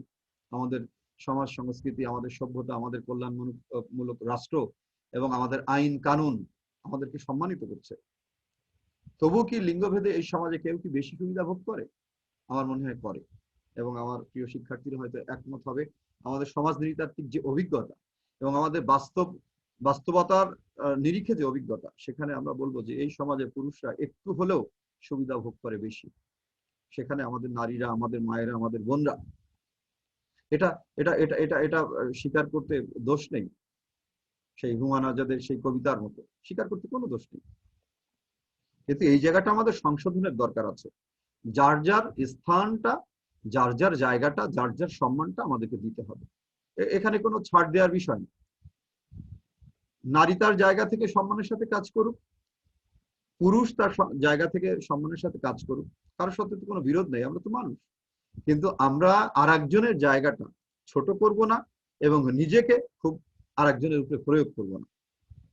আমাদের সমাজ সংস্কৃতি, আমাদের সভ্যতা, আমাদের কল্যাণমূলক রাষ্ট্র এবং আমাদের আইন কানুন আমাদেরকে সম্মানিত করছে। তবুও কি লিঙ্গভেদে এই সমাজে কেউ কি বেশি সুবিধা ভোগ করে? আমার মনে হয় করে। এবং আমার প্রিয় শিক্ষার্থীরা হয়তো একমত হবে আমাদের সমাজ নৃতাত্ত্বিক যে অভিজ্ঞতা এবং আমাদের বাস্তবতার নিরিখে যে অভিজ্ঞতা, সেখানে আমরা বলবো যে এই সমাজে পুরুষরা একটু হলেও সুবিধা ভোগ করে বেশি। সেখানে আমাদের নারীরা, আমাদের মায়েরা, আমাদের বোনরা, এটা এটা এটা এটা এটা স্বীকার করতে দোষ নেই। সেই হুমায়ুন আজাদের সেই কবিতার মতো স্বীকার করতে কোনো দোষ নেই, কিন্তু এই জায়গাটা আমাদের সংশোধনের দরকার আছে। যার যার স্থানটা, যার যার জায়গাটা, যার যার সম্মানটা আমাদেরকে দিতে হবে। এখানে কোনো ছাড় দেওয়ার বিষয় নেই। নারী তার জায়গা থেকে সম্মানের সাথে কাজ করুক, পুরুষ তার জায়গা থেকে সম্মানের সাথে কাজ করুক, কারোর সাথে তো কোনো বিরোধ নেই, আমরা তো মানুষ। কিন্তু আমরা আর একজনের জায়গাটা ছোট করব না এবং নিজেকে খুব আর একজনের উপরে প্রয়োগ করব না।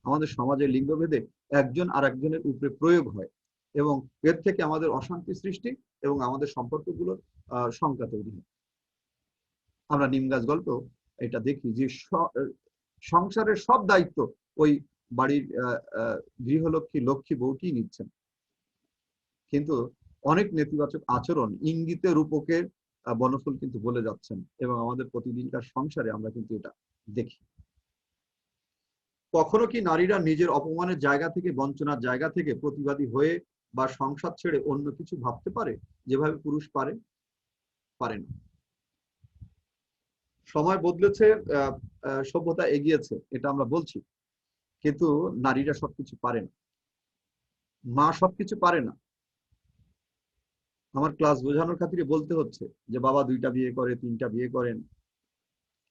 আমাদের সমাজে লিঙ্গভেদে একজন আর একজনের উপরে প্রয়োগ হয় এবং এর থেকে আমাদের অশান্তি সৃষ্টি এবং আমাদের সম্পর্কগুলোর শঙ্কা তৈরি হয়। আমরা নিম গাছ গল্প এটা দেখি যে সংসারের সব দায়িত্ব ওই বাড়ির গৃহলক্ষ্মী লক্ষ্মী বউটি নিচ্ছেন, কিন্তু অনেক নেতিবাচক আচরণ ইঙ্গিতে রূপকের বনফুল কিন্তু বলে যাচ্ছেন এবং আমাদের প্রতিদিনকার সংসারে আমরা কিন্তু এটা দেখি। কখনো কি নারীরা নিজের অপমানের জায়গা থেকে, বঞ্চনার জায়গা থেকে প্রতিবাদী হয়ে বা সংসার ছেড়ে অন্য কিছু ভাবতে পারে যেভাবে পুরুষ পারে? পারে না। সময় বদলেছে, সভ্যতা এগিয়েছে, এটা আমরা বলছি, কিন্তু নারীরা সবকিছু পারে না, মা সবকিছু পারে না। আমার ক্লাস বোঝানোর খাতিরে বলতে হচ্ছে যে বাবা 2টা বিয়ে করে, 3টা বিয়ে করেন,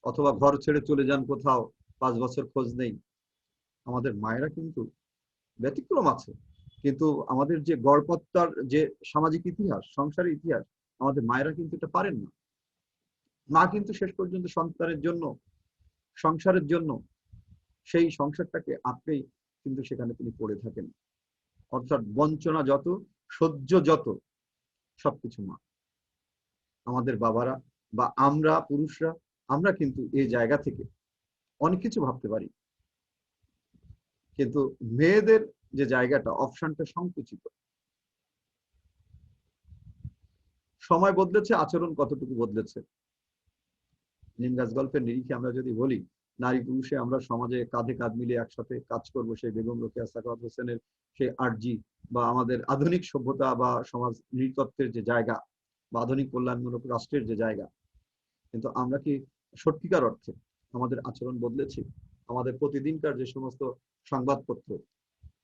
অথবা ঘর ছেড়ে চলে যান কোথাও, 5 বছর খোঁজ নেই। আমাদের মায়েরা কিন্তু ব্যতিক্রম আছে, কিন্তু আমাদের যে গড়পত্তার যে সামাজিক ইতিহাস, সংসারের ইতিহাস, আমাদের মায়েরা কিন্তু এটা পারেন না। মা কিন্তু শেষ পর্যন্ত সন্তানের জন্য, সংসারের জন্য সেই সংসারটাকে আঁকড়েই কিন্তু সেখানে তিনি পড়ে থাকেন। অর্থাৎ বঞ্চনা যত, সহ্য যত, সবকিছু মা। আমাদের বাবারা বা আমরা পুরুষরা, আমরা কিন্তু এই জায়গা থেকে অনেক কিছু ভাবতে পারি, কিন্তু মেয়েদের যে জায়গাটা, অপশনটা সংকুচিত। সময় বদলেছে, আচরণ কতটুকু বদলেছে? নিম গাছ গল্পের নিরিখে আমরা যদি বলি, নারী পুরুষে আমরা সমাজে কাঁধে কাঁধ মিলে একসাথে কাজ করব, সেই বেগম রোকেয়া সাখাওয়াত হোসেনের সেই আর্জি, বা আমাদের আধুনিক সভ্যতা বা সমাজ নৃতত্ত্বের যে জায়গা, বা আধুনিক কল্যাণমূলক রাষ্ট্রের যে জায়গা, কিন্তু আমরা কি সত্যিকার অর্থে আমাদের আচরণ বদলেছি? আমাদের প্রতিদিনকার যে সমস্ত সংবাদপত্র,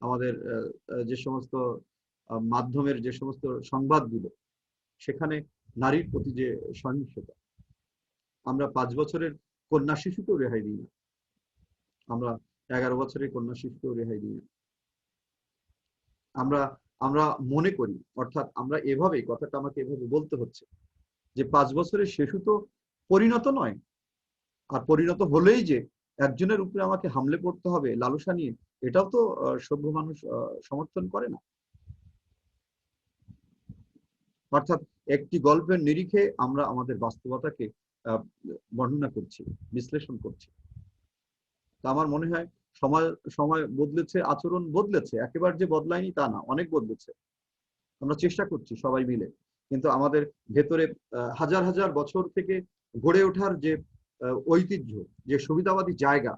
আমাদের যে সমস্ত মাধ্যমের যে সমস্ত সংবাদগুলো, সেখানে নারীর প্রতি যে সহিংসতা, আমরা 5 বছরের কন্যা শিশুকেও রেহাই দিই না, আমরা 11 বছরের কন্যা শিশুকেও রেহাই দিই না। আমরা আমরা মনে করি, অর্থাৎ আমরা এভাবে, কথাটা আমাকে এভাবে বলতে হচ্ছে যে 5 বছরের শিশু তো পরিণত নয়, আর পরিণত হলেই যে একজনের উপরে আমাকে হামলে পড়তে হবে লালসা নিয়ে, এটাও তো সভ্য মানুষ সমর্থন করে না। অর্থাৎ একটি গল্পের নিরিখে আমরা আমাদের বাস্তবতাকে বর্ণনা করছি, বিশ্লেষণ করছি। তা আমার মনে হয় সময় সময় বদলেছে, আচরণ বদলেছে, একেবারে যে বদলায়নি তা না, অনেক বদলেছে। আমরা চেষ্টা করছি সবাই মিলে, কিন্তু আমাদের ভেতরে হাজার হাজার বছর থেকে গড়ে ওঠার যে ঐতিহ্য, যে সুবিধাবাদী জায়গা,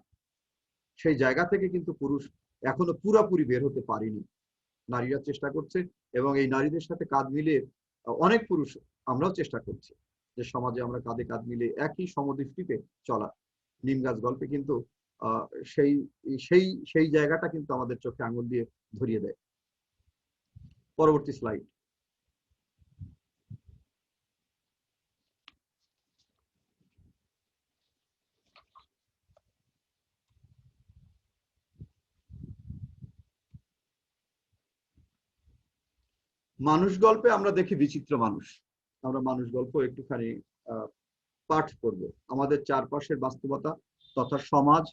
সেই জায়গা থেকে কিন্তু পুরুষ এখনো পুরাপুরি বের হতে পারেনি। নারীরা চেষ্টা করছে এবং এই নারীদের সাথে কাঁধ মিলিয়ে অনেক পুরুষ আমরাও চেষ্টা করছি যে সমাজে আমরা কাঁধে কাঁধ মিলিয়ে একই সমদৃষ্টিতে চলা। নিম গাছ গল্পে কিন্তু সেই সেই সেই জায়গাটা কিন্তু আমাদের চোখে আঙুল দিয়ে ধরিয়ে দেয়। পরবর্তী স্লাইড। মানুষ গল্পে আমরা দেখি বিচিত্র মানুষ। আমরা মানুষ গল্প একটুখানি পাঠ করব। আমাদের চারপাশের বাস্তবতা তথা সমাজ,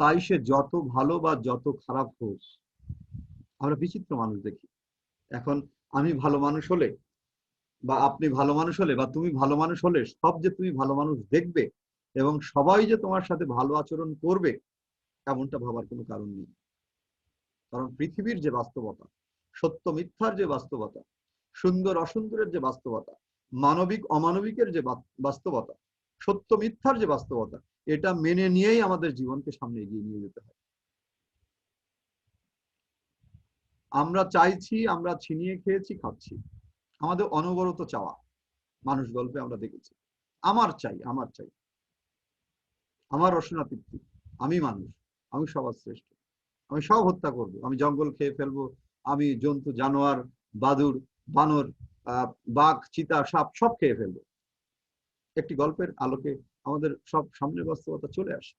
তাই সে যত ভালো বা যত খারাপ হোক, আমরা বিচিত্র মানুষ দেখি। এখন আমি ভালো মানুষ হলে, বা আপনি ভালো মানুষ হলে, বা তুমি ভালো মানুষ হলে, সব যে তুমি ভালো মানুষ দেখবে এবং সবাই যে তোমার সাথে ভালো আচরণ করবে, এমনটা ভাবার কোনো কারণ নেই। কারণ পৃথিবীর যে বাস্তবতা, সত্য মিথ্যার যে বাস্তবতা, সুন্দর অসুন্দরের যে বাস্তবতা, মানবিক অমানবিকের যে বাস্তবতা, সত্য মিথ্যার যে বাস্তবতা, এটা মেনে নিয়েই আমাদের জীবনকে সামনে এগিয়ে নিয়ে যেতে হয়। আমরা চাইছি, আমরা ছিনিয়ে খেয়েছি, খাচ্ছি, আমাদের অনবরত চাওয়া। মানুষ গল্পে আমরা দেখেছি, আমার চাই, আমার চাই, আমার রসনা তৃপ্তি, আমি মানুষ, আমি সবার শ্রেষ্ঠ, আমি সব হত্যা করব, আমি জঙ্গল খেয়ে ফেলবো, আমি জন্তু জানোয়ার, বাদুর, বানর, বাঘ, চিতা, সাপ সব খেয়ে ফেলবো। একটি গল্পের আলোকে আমাদের সব সামনে বাস্তবতা চলে আসে।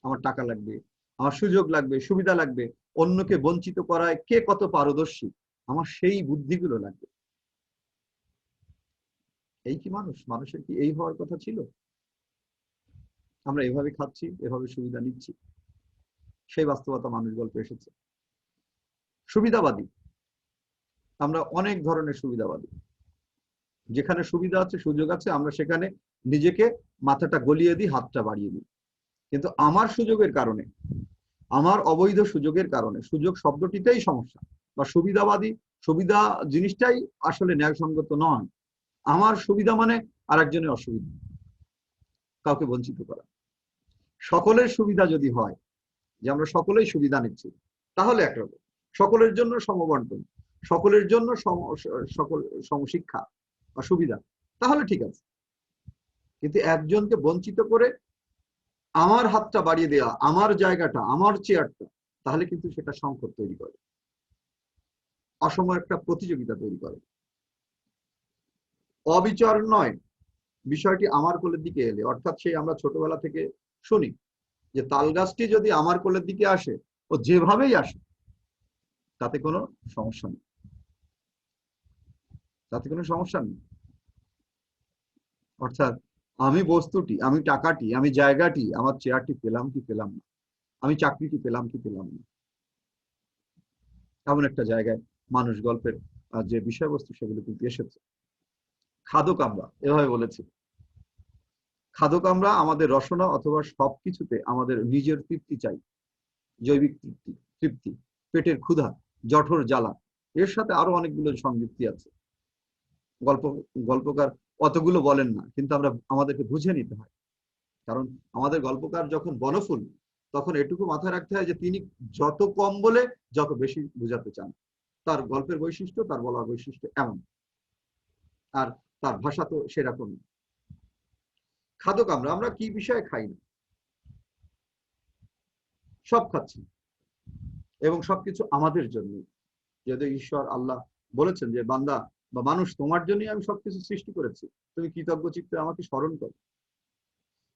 আমার টাকা লাগবে, আমার সুযোগ লাগবে, সুবিধা লাগবে, অন্যকে বঞ্চিত করায় কে কত পারদর্শী, আমার সেই বুদ্ধিগুলো লাগবে। এই কি মানুষ? মানুষের কি এই হওয়ার কথা ছিল? আমরা এভাবে খাচ্ছি, এভাবে সুবিধা নিচ্ছি। সেই বাস্তবতা মানুষ গল্পে এসেছে। সুবিধাবাদী, আমরা অনেক ধরনের সুবিধাবাদী। যেখানে সুবিধা আছে, সুযোগ আছে, আমরা সেখানে নিজেকে মাথাটা গলিয়ে দিই, হাতটা বাড়িয়ে দিই। কিন্তু আমার সুযোগের কারণে, আমার অবৈধ সুযোগের কারণে, সুযোগ শব্দটিতেই সমস্যা, বা সুবিধাবাদী, সুবিধা জিনিসটাই আসলে ন্যায়সঙ্গত নয়। আমার সুবিধা মানে আরেকজনের অসুবিধা, কাউকে বঞ্চিত করা। সকলের সুবিধা যদি হয়, যে আমরা সকলেই সুবিধা নিচ্ছি, তাহলে একরকম। সকলের জন্য সমবন্টন, সকলের জন্য সকল সমশিক্ষা বা সুবিধা, তাহলে ঠিক আছে। কিন্তু একজনকে বঞ্চিত করে আমার হাতটা বাড়িয়ে দেওয়া, আমার জায়গাটা, আমার চেয়ারটা, তাহলে কিন্তু সেটা সংকট তৈরি করে, অসম একটা প্রতিযোগিতা তৈরি করে। অবিচার নয়, বিষয়টি আমার কোলের দিকে এলে, অর্থাৎ সেই আমরা ছোটবেলা থেকে শুনি যে তাল গাছটি যদি আমার কোলের দিকে আসে, ও যেভাবেই আসে, তাতে কোনো সমস্যা নেই, তাতে কোনো সমস্যা নেই। অর্থাৎ আমি বস্তুটি, আমি টাকাটি, আমি জায়গাটি, আমার চেয়ারটি পেলাম কি পেলাম না, আমি চাকরিটি পেলাম কি পেলাম না, এমন একটা জায়গায় মানুষ গল্পের যে বিষয়বস্তু সেগুলো কিন্তু এসেছে। খাদক আমরা এভাবে বলেছি, খাদক আমরা আমাদের রসনা অথবা সবকিছুতে আমাদের নিজের তৃপ্তি চাই, জৈবিক তৃপ্তি, তৃপ্তি, পেটের ক্ষুধা, জঠর জ্বালা, এর সাথে আরো অনেকগুলো সংযুক্তি আছে। গল্প গল্পকার অতগুলো বলেন না, কিন্তু আমরা আমাদেরকে বুঝে নিতে হয়। কারণ আমাদের গল্পকার যখন বনফুল, তখন এটুকু মাথায় রাখতে হয় যে তিনি যত কম বলে যত বেশি বোঝাতে চান। তার গল্পের বৈশিষ্ট্য, তার বলার বৈশিষ্ট্য এমন, আর তার ভাষা তো সেরকম। খাদক আমরা, আমরা কি বিষয়ে খাই না, সব খাচ্ছি, এবং সবকিছু আমাদের জন্য। যেহেতু ঈশ্বর আল্লাহ বলেছেন যে বান্দা বা মানুষ, তোমার জন্যই আমি সবকিছু সৃষ্টি করেছি, তুমি কৃতজ্ঞ চিত্তে আমাকে স্মরণ করো।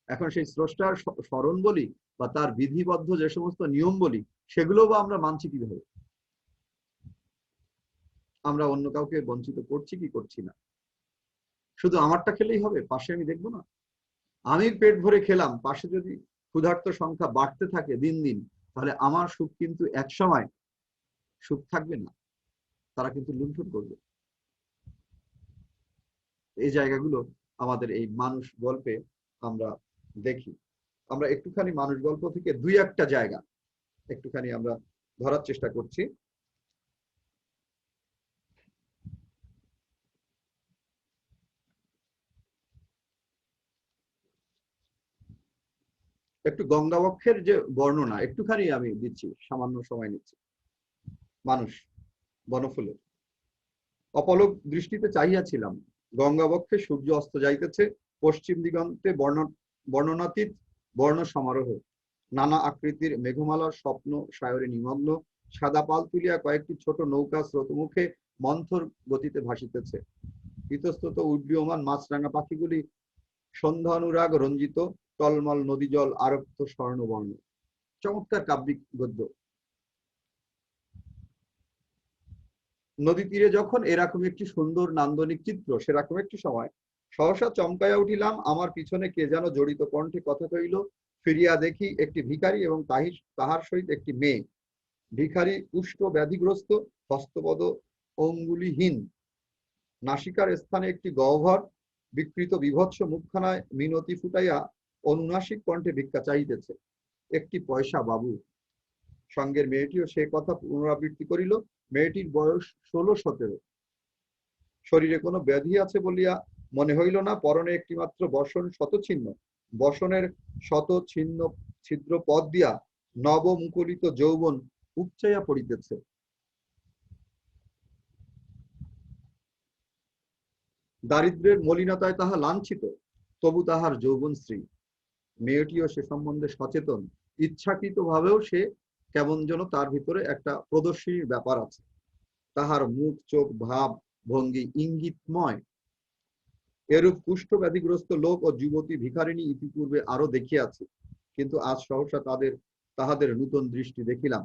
এখন সেই স্রষ্টার স্মরণ বলি বা তার বিধিবদ্ধ যে সমস্ত নিয়ম বলি, সেগুলো বা আমরা মানছি কিভাবে? আমরা অন্য কাউকে বঞ্চিত করছি কি করছি না? শুধু আমারটা খেলেই হবে, পাশে আমি দেখবো না? আমি পেট ভরে খেলাম, পাশে যদি ক্ষুধার্ত সংখ্যা বাড়তে থাকে দিন দিন, তাহলে আমার সুখ কিন্তু এক সময় সুখ থাকবে না, তারা কিন্তু লুণ্ঠন করবে। এই জায়গাগুলো আমাদের এই মানুষ গল্পে আমরা দেখি। আমরা একটুখানি মানুষ গল্প থেকে দুই একটা জায়গা একটুখানি আমরা ধরার চেষ্টা করছি। একটু গঙ্গাবক্ষের যে বর্ণনা একটুখানি আমি দিচ্ছি, সামান্য সময় নিচ্ছি। মানুষ বনফুলের, অপলক দৃষ্টিতে চাহিয়াছিলাম, গঙ্গাবক্ষে সূর্য অস্ত যাইতেছে, পশ্চিম দিগন্তে বর্ণনাতীত বর্ণ সমারোহ, নানা আকৃতির মেঘমালার স্বপ্ন সায়রে নিমগ্ন, সাদা পাল তুলিয়া কয়েকটি ছোট নৌকা স্রোতমুখে মন্থর গতিতে ভাসিতেছে, ইতস্তত উড্ডীয়মান মাছরাঙা পাখিগুলি সন্ধ্যা অনুরাগ রঞ্জিত, টলমল নদী জল আরক্ত স্বর্ণবর্ণ। চমৎকার কাব্যিক গদ্য। নদী তীরে যখন এরকম একটি সুন্দর নান্দনিক চিত্র, সেরকম একটি সময় সহসা চমকাইয়া উঠিলাম, আমার পিছনে কে যেন জড়িত কণ্ঠে কথা কইল। ফিরিয়া দেখি একটি ভিখারি এবং তাহার সহিত একটি মেয়ে। ভিখারি কুষ্ঠ ব্যাধিগ্রস্ত, হস্তপদ অঙ্গুলিহীন, নাসিকার স্থানে একটি গহ্বর, বিকৃত বিভৎস মুখখানায় মিনতি ফুটাইয়া অনুনাসিক কণ্ঠে ভিক্ষা চাহিতেছে। একটি পয়সা বাবু। সঙ্গের মেয়েটিও সে কথা পুনরাবৃত্তি করিল। মেয়েটির বয়স 16-17, শরীরে কোনো ব্যাধি আছে বলিয়া মনে হইল না পরনে একটি মাত্র বসন শতছিন্ন, বসনের শত ছিন্ন ছিদ্র পথ দিয়া নব মুকুলিত যৌবন উপচাইয়া পড়িতেছে। দারিদ্র্যের মলিনতায় তাহা লাঞ্ছিত, তবু তাহার যৌবনশ্রী। মেয়েটিও সে সম্বন্ধে সচেতন, ইচ্ছাকৃত ভাবেও সে কেমন যেন তার ভিতরে একটা প্রদর্শনীর ব্যাপার আছে। তাহার মুখ চোখ ভাব ভঙ্গি ইঙ্গিতময়। এরূপ কুষ্ঠ ব্যাধিগ্রস্ত লোক ও যুবতী ভিখারিণী ইতিপূর্বে আরো দেখিয়াছি, কিন্তু আজ সহসা তাহাদের নূতন দৃষ্টি দেখিলাম।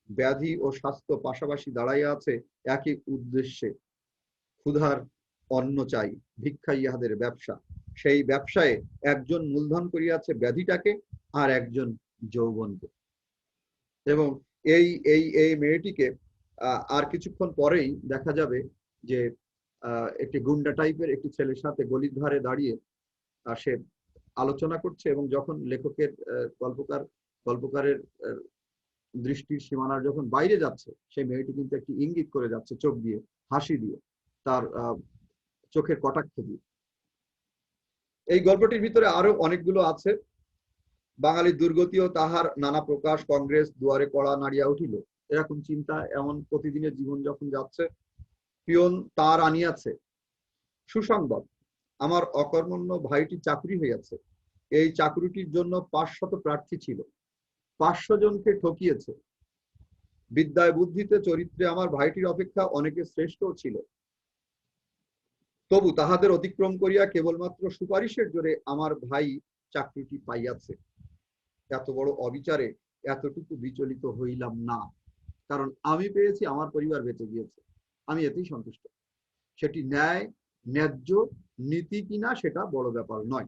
ব্যাধি ও স্বাস্থ্য পাশাপাশি দাঁড়াইয়া আছে একই উদ্দেশ্যে, ক্ষুধার অন্ন চাই, ভিক্ষা ইহাদের ব্যবসা। সেই ব্যবসায় একজন মূলধন করিয়াছে ব্যাধিটাকে, আর একজন যৌবনকে। এবং এই এই এই মেয়েটিকে আর কিছুক্ষণ পরেই দেখা যাবে যে একটি গুন্ডা টাইপের একটি ছেলের সাথে গলির ধারে দাঁড়িয়ে সে আলোচনা করছে, এবং যখন লেখকের গল্পকারের দৃষ্টির সীমানার যখন বাইরে যাচ্ছে, সেই মেয়েটি কিন্তু একটি ইঙ্গিত করে যাচ্ছে চোখ দিয়ে, হাসি দিয়ে, তার চোখের কটাক্ষ দিয়ে। এই গল্পটির ভিতরে আরো অনেকগুলো আছে। বাঙালির দুর্গতিও তাহার নানা প্রকাশ, কংগ্রেস দুয়ারে কড়া নাড়িয়া উঠিল, এরকম চিন্তা। এমন প্রতিদিনের জীবন যখন যাচ্ছে, পিয়ন তার আনিয়াছে সুসংবাদ, আমার অকর্মণ্য ভাইটি চাকরি হইয়াছে। এই চাকরিটির জন্য 500 প্রার্থী ছিল, 500 জনকে ঠকিয়েছে। বিদ্যায় বুদ্ধিতে চরিত্রে আমার ভাইটির অপেক্ষা অনেকে শ্রেষ্ঠ ছিল, তবু তাহাদের অতিক্রম করিয়া কেবলমাত্র সুপারিশের জোরে আমার ভাই চাকরিটি পাইয়াছে। এত বড় অবিচারে এতটুকু বিচলিত হইলাম না, কারণ আমি পেয়েছি, আমার পরিবার বেঁচে গিয়েছে, আমি এতেই সন্তুষ্ট। সেটি ন্যায় ন্যায্য নীতি কিনা সেটা বড় ব্যাপার নয়।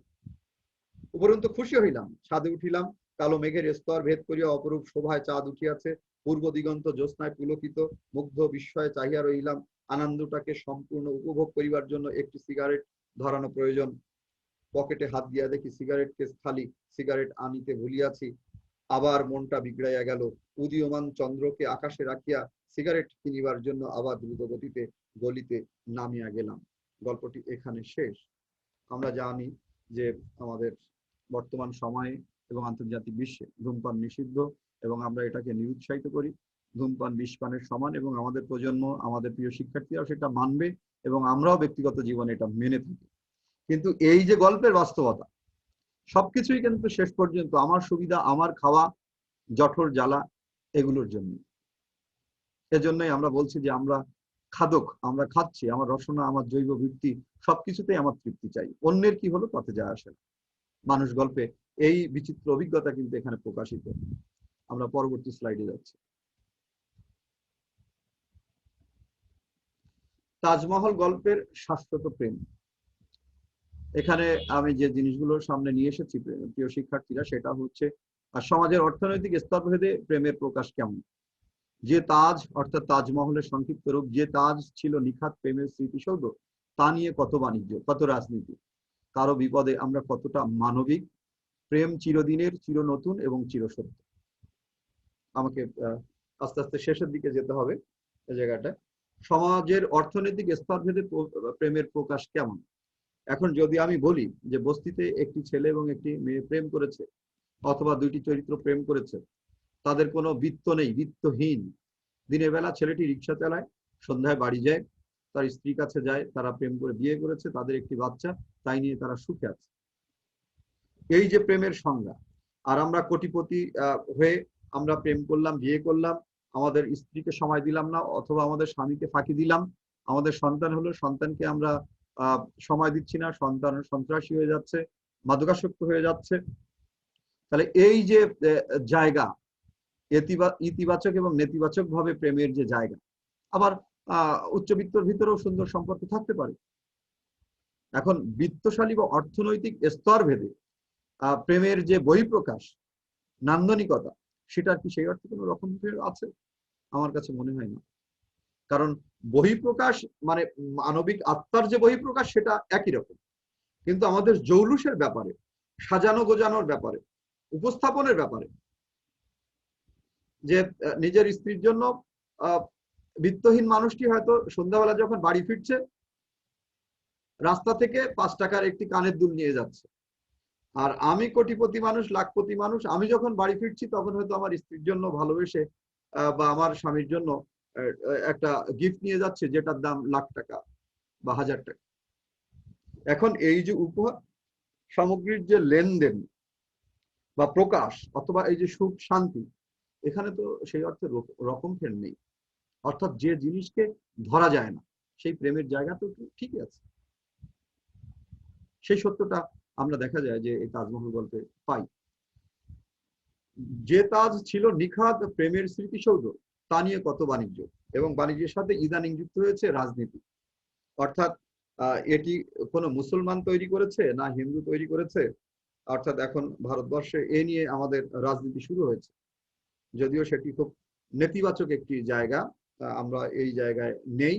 উপরন্তু খুশি হইলাম, ছাদে উঠিলাম। কালো মেঘের স্তর ভেদ করিয়া অপরূপ শোভায় চাঁদ উঠিয়াছে। পূর্ব দিগন্ত জ্যোৎস্নায় পুলকিত, মুগ্ধ বিস্ময়ে চাহিয়া রইলাম। আনন্দটাকে সম্পূর্ণ উপভোগ করিবার জন্য একটি সিগারেট ধরানো প্রয়োজন। পকেটে হাত দিয়া দেখি সিগারেট কেস খালি, সিগারেট আনিতে ভুলিয়াছি। আবার মনটা বিগড়াইয়া গেল। উদীয়মান চন্দ্রকে আকাশে রাখিয়া সিগারেট কিনিবার জন্য আবার দ্রুত গতিতে গলিতে নামিয়া গেলাম। গল্পটি এখানে শেষ। আমরা জানি যে আমাদের বর্তমান সময়ে এবং আন্তর্জাতিক বিশ্বে ধূমপান নিষিদ্ধ, এবং আমরা এটাকে নিরুৎসাহিত করি। ধূমপান বিষপানের সমান, এবং আমাদের প্রজন্ম, আমাদের প্রিয় শিক্ষার্থীরাও সেটা মানবে, এবং আমরাও ব্যক্তিগত জীবনে এটা মেনে থাকি। কিন্তু এই যে গল্পের বাস্তবতা, সবকিছুই কিন্তু শেষ পর্যন্ত আমার সুবিধা, আমার খাওয়া, জঠর জ্বালা, এগুলোর জন্য। এজন্যই আমরা বলছি যে আমরা খাদক, আমরা খাচ্ছি, আমার রসনা, আমার জৈব ভিত্তি, সবকিছুতেই আমার তৃপ্তি চাই। অন্যের কি হলো তাতে যায় আসে না। মানুষ গল্পে এই বিচিত্র অভিজ্ঞতা কিন্তু এখানে প্রকাশিত। আমরা পরবর্তী স্লাইডে যাচ্ছি। তাজমহল গল্পের শাশ্বত প্রেম। এখানে আমি যে জিনিসগুলো সামনে নিয়ে এসেছি প্রিয় শিক্ষার্থীরা, সেটা হচ্ছে সমাজের অর্থনৈতিক স্তরভেদে প্রেমের প্রকাশ কেমন। যে তাজ অর্থাৎ তাজমহলের সংক্ষিপ্ত রূপ, যে তাজ ছিল নিখাত প্রেমের স্মৃতিসৌধ, তা নিয়ে কত বাণিজ্য, কত রাজনীতি। কারো বিপদে আমরা কতটা মানবিক। প্রেম চিরদিনের, চির নতুন এবং চিরসত্য। আমাকে আস্তে আস্তে শেষের দিকে যেতে হবে এই জায়গাটা। সমাজের অর্থনৈতিক স্তরভেদে প্রেমের প্রকাশ কেমন। এখন যদি আমি বলি যে বস্তিতে একটি ছেলে এবং একটি মেয়ে প্রেম করেছে, অথবা দুইটি চরিত্র প্রেম করেছে, তাদের কোনো বৃত্ত নেই, বৃত্তহীন। দিনের বেলা ছেলেটি রিক্সা চালায়, সন্ধ্যায় বাড়ি যায়, তার স্ত্রীর কাছে যায়, তারা প্রেম করে বিয়ে করেছে, তাদের একটি বাচ্চা, তাই নিয়ে তারা সুখে আছে। এই যে প্রেমের সংজ্ঞা। আর আমরা কোটিপতি হয়ে আমরা প্রেম করলাম, বিয়ে করলাম, আমাদের স্ত্রীকে সময় দিলাম না, অথবা আমাদের স্বামীকে ফাঁকি দিলাম। আমাদের সন্তান হলো, সন্তানকে আমরা সময় দিচ্ছি না, সন্তান সন্ত্রাসী হয়ে যাচ্ছে, মাদকাসক্ত হয়ে যাচ্ছে। তাহলে এই যে জায়গা, ইতিবাচক এবং নেতিবাচক ভাবে প্রেমের যে জায়গা। আবার উচ্চবিত্তর ভিতরেও সুন্দর সম্পর্ক থাকতে পারে। এখন বিত্তশালী বা অর্থনৈতিক স্তর ভেদে প্রেমের যে বহিঃপ্রকাশ, নান্দনিকতা, সেটা কি সেই অর্থে কোনো রকম আছে? আমার কাছে মনে হয় না। কারণ বহিঃপ্রকাশ মানে মানবিক আত্মার যে বহিঃপ্রকাশ, সেটা একই রকম। কিন্তু আমাদের জৌলুসের ব্যাপারে, সাজানো গোজানোর ব্যাপারে, উপস্থাপনের ব্যাপারে, যে নিজের স্ত্রীর জন্য বিত্তহীন মানুষটি হয়তো সন্ধ্যাবেলা যখন বাড়ি ফিরছে, রাস্তা থেকে 5 টাকার একটি কানের দুল নিয়ে যাচ্ছে। আর আমি কোটিপতি মানুষ, লাখপতি মানুষ, আমি যখন বাড়ি ফিরছি তখন হয়তো আমার স্ত্রীর জন্য ভালোবেসে বা আমার স্বামীর জন্য একটা গিফট নিয়ে যাচ্ছে যেটার দাম লাখ টাকা বা 1000 টাকা। এখন এই যে উপহার সামগ্রীর যে লেনদেন বা প্রকাশ অথবা এই যে সুখ শান্তি, এখানে তো সেই অর্থে রকম ফের নেই। অর্থাৎ যে জিনিসকে ধরা যায় না সেই প্রেমের জায়গা তো ঠিকই আছে। সেই সত্যটা আমরা দেখা যায় যে এই তাজমহল গল্পে পাই। যে তাজ ছিল নিখাদ প্রেমের স্মৃতিসৌধ, তা নিয়ে কত বাণিজ্য, এবং বাণিজ্যের সাথে ইদানিং যুক্ত হয়েছে রাজনীতি। অর্থাৎ এটি কোনো মুসলমান তৈরি করেছে না হিন্দু তৈরি করেছে, অর্থাৎ এখন ভারতবর্ষে এ নিয়ে আমাদের রাজনীতি শুরু হয়েছে। যদিও সেটি খুব নেতিবাচক একটি জায়গা, আমরা এই জায়গায় নেই।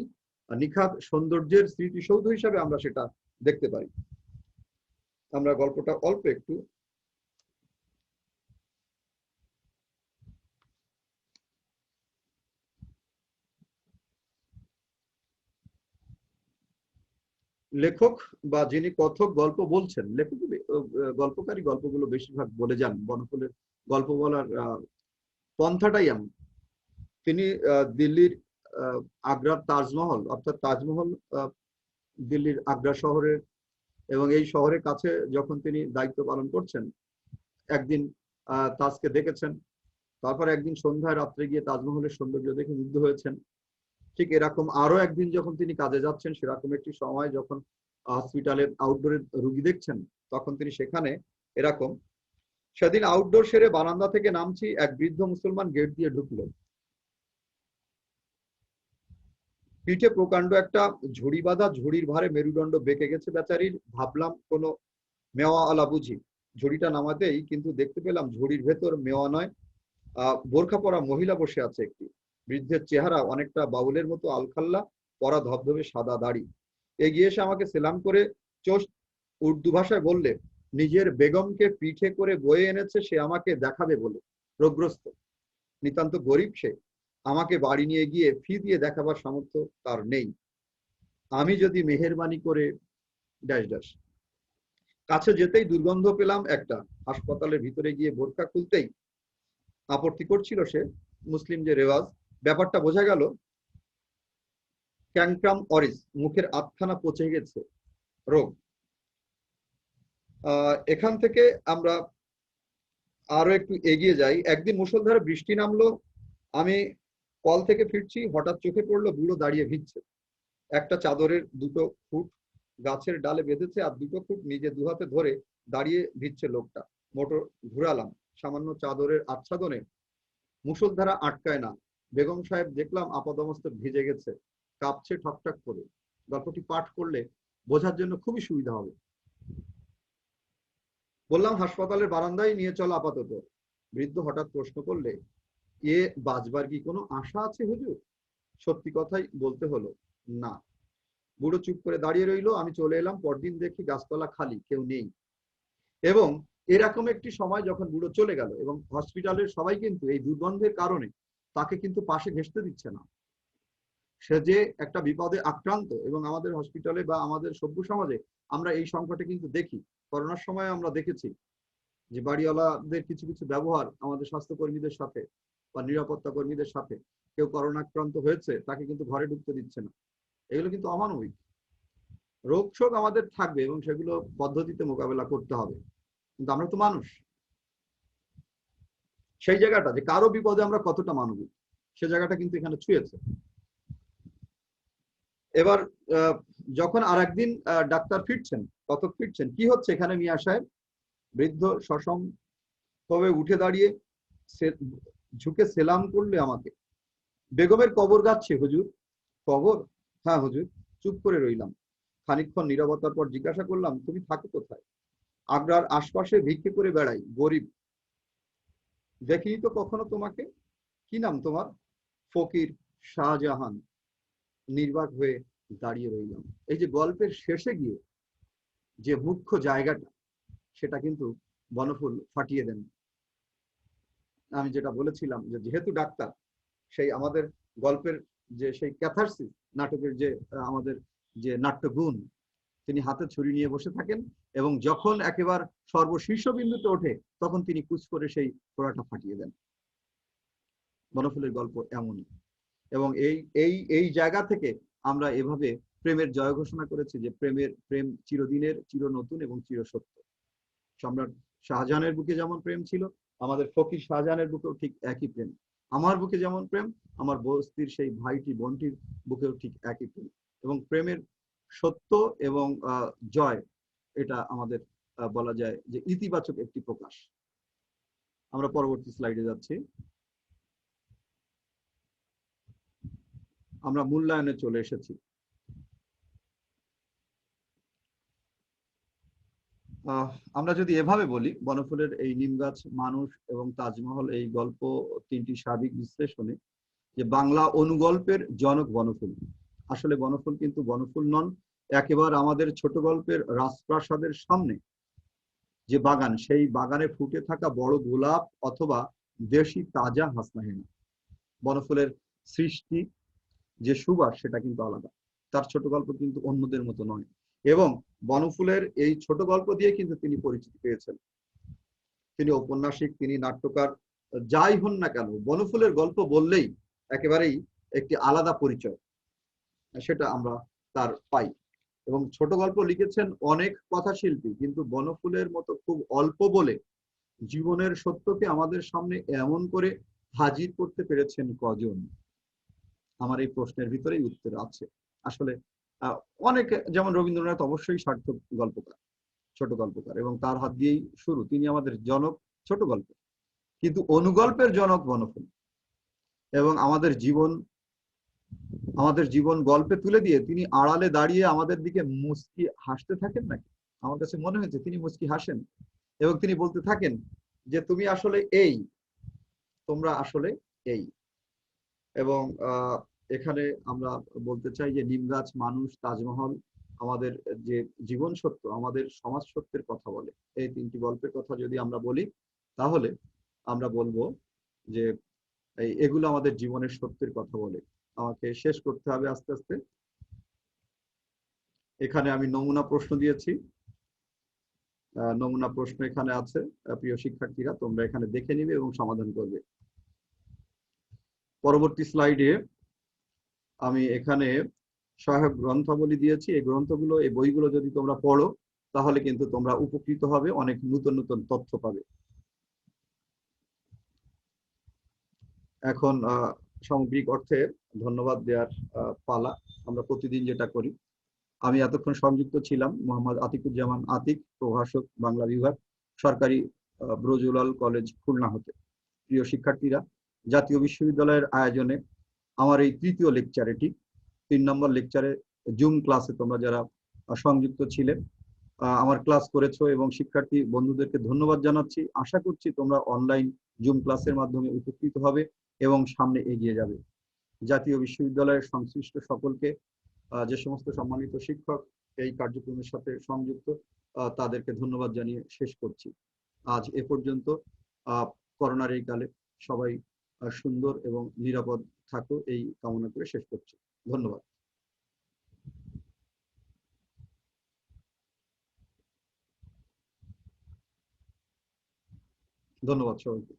নিখাদ সৌন্দর্যের স্মৃতিসৌধ হিসাবে আমরা সেটা দেখতে পারি। আমরা গল্পটা অল্প একটু লেখক বা যিনি কথক গল্প বলছেন, লেখক গল্পকারী গল্পগুলো বেশিরভাগ বলে যান। বনফুলের গল্প বলার পন্থাটাই এমন। তিনি দিল্লির আগ্রার তাজমহল, অর্থাৎ তাজমহল দিল্লির আগ্রা শহরের, এবং এই শহরের কাছে যখন তিনি দায়িত্ব পালন করছেন, একদিন তাজকে দেখেছেন। তারপর একদিন সন্ধ্যায় রাত্রে গিয়ে তাজমহলের সৌন্দর্য দেখে মুগ্ধ হয়েছেন। ঠিক এরকম আরো একদিন যখন তিনি কাজে যাচ্ছেন, সেরকম একটি সময় যখন হসপিটালে আউটডোরে রুগী দেখছেন, তখন তিনি সেখানে এরকম, সেদিন আউটডোর সেরে বারান্দা থেকে নামছি, এক বৃদ্ধ মুসলমান গেট দিয়ে ঢুকলো। পিঠে প্রকাণ্ড একটা ঝুড়ি বাঁধা, ঝুড়ির ভারে মেরুদণ্ড বেঁকে গেছে বেচারির। ভাবলাম কোনো মেওয়াওয়ালা বুঝি। ঝুড়িটা নামাতেই কিন্তু দেখতে পেলাম ঝুড়ির ভেতর মেওয়া নয়, বোরখা পরা মহিলা বসে আছে একটি। বৃদ্ধের চেহারা অনেকটা বাউলের মতো আলখাল্লা, পরা ধবধবে সাদা দাড়ি। এগিয়ে এসে আমাকে সেলাম করে চোস্ত উর্দু ভাষায় বললে, নিজের বেগমকে পিঠে করে বয়ে এনেছে সে আমাকে দেখাবে বলে। রোগগ্রস্ত, নিতান্ত গরিব সে, আমাকে বাড়ি নিয়ে গিয়ে ফি দিয়ে দেখাবার সামর্থ্য তার নেই। আমি যদি মেহেরবানি করে ড্যাশ ড্যাশ। কাছে যেতেই দুর্গন্ধ পেলাম একটা। হাসপাতালের ভিতরে গিয়ে বোরকা খুলতেই আপত্তি করছিল সে, মুসলিম যে রেওয়াজ, ব্যাপারটা বোঝা গেল। ক্যাংক্রাম অরিস, মুখের আধখানা পচে গেছে রোগ। এখান থেকে আমরা আরো একটু এগিয়ে যাই। একদিন মুষলধারে বৃষ্টি নামলো, আমি কল থেকে ফিরছি, হঠাৎ চোখে পড়লো বুড়ো দাঁড়িয়ে ভিজছে। একটা চাদরের দুটো ফুট গাছের ডালে বেঁধেছে, আর দুটো ফুট নিজে দুহাতে ধরে দাঁড়িয়ে ভিজছে লোকটা। মোটর ঘুরালাম, সামান্য চাদরের আচ্ছাদনে মুষলধারা আটকায় না। বেগম সাহেব দেখলাম আপাদমস্তক ভিজে গেছে, কাঁপছে ঠকঠক করে। গল্পটি পাঠ করলে বোঝার জন্য খুবই সুবিধা হবে। বললাম, হাসপাতালের বারান্দায় নিয়ে চল আপাতত। বৃদ্ধ হঠাৎ প্রশ্ন করলে, এ বাঁচবার কি কোনো আশা আছে হুজুর? সত্যি কথাই বলতে হলো, না। বুড়ো চুপ করে দাঁড়িয়ে রইলো। আমি চলে এলাম। পরদিন দেখি গাছতলা খালি, কেউ নেই। এবং এরকম একটি সময় যখন বুড়ো চলে গেল, এবং হসপিটালের সবাই কিন্তু এই দুর্গন্ধের কারণে তাকে কিন্তু পাশে ঘেঁষতে দিচ্ছে না। সে যে একটা বিপদে আক্রান্ত, এবং আমাদের হসপিটালে বা আমাদের সভ্য সমাজে আমরা এই সংকটে কিন্তু দেখি। করোনার সময় আমরা দেখেছি যে বাড়িওয়ালাদের কিছু কিছু ব্যবহার আমাদের স্বাস্থ্যকর্মীদের সাথে বা নিরাপত্তা কর্মীদের সাথে। কেউ করোনা আক্রান্ত হয়েছে, তাকে কিন্তু ঘরে ঢুকতে দিচ্ছে না। এগুলো কিন্তু অমানবিক। রোগ শোক আমাদের থাকবে এবং সেগুলো পদ্ধতিতে মোকাবেলা করতে হবে, কিন্তু আমরা তো মানুষ। সেই জায়গাটা যে কারো বিপদে আমরা কতটা মানবিক, সে জায়গাটা কিন্তু এখানে ছুঁয়েছে। এবার যখন আর একদিন ডাক্তার ফিরছেন, কতক ফিরছেন, কি হচ্ছে এখানে মিয়া সাহেব? বৃদ্ধ সসম ভাবে উঠে দাঁড়িয়ে ঝুঁকে সেলাম করলে আমাকে। বেগমের কবর গাচ্ছে হুজুর। কবর? হ্যাঁ হুজুর। চুপ করে রইলাম। খানিকক্ষণ নীরবতার পর জিজ্ঞাসা করলাম, তুমি থাকো কোথায়? আগ্রার আশপাশে ভিক্ষে করে বেড়াই, গরিব। দেখিনি তো কখনো তোমাকে। কি নাম তোমার? ফকির শাহজাহান। নির্বাক হয়ে দাঁড়িয়ে রইলাম। এই যে গল্পের শেষে গিয়ে যে মুখ্য জায়গাটা, সেটা কিন্তু বনফুল ফাটিয়ে দেন। আমি যেটা বলেছিলাম যে যেহেতু ডাক্তার, সেই আমাদের গল্পের যে সেই ক্যাথারসিস নাটকের যে আমাদের যে নাট্যগুণ, তিনি হাতে ছুরি নিয়ে বসে থাকেন এবং যখন একেবারে সর্বশীর্ষ বিন্দুতে ওঠে তখন তিনি কুচ করে সেই ফোড়াটা ফাটিয়ে দেন। বনফুলের গল্প এমনই। এবং এই এই এই জায়গা থেকে আমরা এভাবে প্রেমের জয় ঘোষণা করেছি যে প্রেম চিরদিনের, চির নতুন এবং চির সত্য। সম্রাট শাহজাহানের বুকে যেমন প্রেম ছিল, আমাদের ফকির শাহজাহানের বুকেও ঠিক একই প্রেম। আমার বুকে যেমন প্রেম, আমার বস্তির সেই ভাইটি বোনটির বুকেও ঠিক একই প্রেম। এবং প্রেমের সত্য এবং জয়, এটা আমাদের বলা যায় যে ইতিবাচক একটি প্রকাশ। আমরা পরবর্তী স্লাইডে যাচ্ছি। আমরা মূল্যায়নে চলে এসেছি। আমরা যদি এভাবে বলি, বনফুলের এই নিম গাছ, মানুষ এবং তাজমহল এই গল্প তিনটি সার্বিক বিশ্লেষণে যে বাংলা অনুগল্পের জনক বনফুল। আসলে বনফুল কিন্তু বনফুল নন, একেবারে আমাদের ছোট গল্পের রাজপ্রাসাদের সামনে যে বাগান, সেই বাগানে ফুটে থাকা বড় গোলাপ অথবা দেশি তাজা হাসনাহেনা। বনফুলের সৃষ্টি যে সুবাস সেটা কিন্তু আলাদা, তার ছোট গল্প কিন্তু অন্যদের মতো নয়। এবং বনফুলের এই ছোট গল্প দিয়ে কিন্তু তিনি পরিচিতি পেয়েছেন। তিনি ঔপন্যাসিক, তিনি নাট্যকার, যাই হন না কেন, বনফুলের গল্প বললেই একেবারেই একটি আলাদা পরিচয় সেটা আমরা তার পাই। এবং ছোট গল্প লিখেছেন অনেক কথাশিল্পী, কিন্তু বনফুলের মতো খুব অল্প বলে জীবনের সত্যকে আমাদের সামনে এমন করে হাজির করতে পেরেছেন কজন? আমার এই প্রশ্নের ভিতরেই উত্তর আছে। আসলে অনেক, যেমন রবীন্দ্রনাথ অবশ্যই সার্থক গল্পকার, ছোট গল্পকার, এবং তার হাত দিয়েই শুরু। তিনি আমাদের জনক ছোট গল্প, কিন্তু অনুগল্পের জনক বনফুল। এবং আমাদের জীবন গল্পে তুলে দিয়ে তিনি আড়ালে দাঁড়িয়ে আমাদের দিকে মুচকি হাসতে থাকেন নাকি? আমার কাছে মনে হয়েছে তিনি মুচকি হাসেন এবং তিনি বলতে থাকেন যে তুমি আসলে এই, তোমরা আসলে এই। এবং এখানে আমরা বলতে চাই যে নিম গাছ, মানুষ, তাজমহল আমাদের যে জীবন সত্য, আমাদের সমাজ সত্যের কথা বলে। এই তিনটি গল্পের কথা যদি আমরা বলি, তাহলে আমরা বলবো যে এগুলো আমাদের জীবনের সত্যের কথা বলে। আমাকে শেষ করতে হবে আস্তে আস্তে। এখানে আমি নমুনা প্রশ্ন দিয়েছি, নমুনা প্রশ্ন এখানে আছে। প্রিয় শিক্ষার্থীরা, তোমরা এখানে দেখে নিবে এবং সমাধান করবে। পরবর্তী স্লাইডে আমি এখানে সহায়ক গ্রন্থাবলী দিয়েছি। এই গ্রন্থগুলো, এই বইগুলো যদি তোমরা পড়ো তাহলে কিন্তু তোমরা উপকৃত হবে, অনেক নতুন নতুন তথ্য পাবে। এখন সামগ্রিক অর্থে ধন্যবাদ দেওয়ার পালা। আমরা প্রতিদিন যেটা করি। আমি এতক্ষণ সংযুক্ত ছিলাম মোহাম্মদ আতিকুজ্জামান আতিক, প্রভাষক, বাংলা বিভাগ, সরকারি ব্রজুলাল কলেজ, খুলনা হতে। প্রিয় শিক্ষার্থীরা, জাতীয় বিশ্ববিদ্যালয়ের আয়োজনে আমার এই তৃতীয় লেকচার, এটি 3 নম্বর লেকচারে জুম ক্লাসে তোমরা যারা সংযুক্ত ছিলে, আমার ক্লাস করেছো এবং শিক্ষার্থী বন্ধুদেরকে ধন্যবাদ জানাচ্ছি। আশা করছি তোমরা অনলাইন জুম ক্লাসের মাধ্যমে উপকৃত হবে এবং সামনে এগিয়ে যাবে। জাতীয় বিশ্ববিদ্যালয়ের সংশ্লিষ্ট সকলকে, যে সমস্ত সম্মানিত শিক্ষক এই কার্যক্রমের সাথে সংযুক্ত, তাদেরকে ধন্যবাদ জানিয়ে শেষ করছি। আজ এ পর্যন্ত। করোনার এই কালে সবাই সুন্দর এবং নিরাপদ থাকো, এই কামনা করে শেষ করছি। ধন্যবাদ। ধন্যবাদ সবাইকে।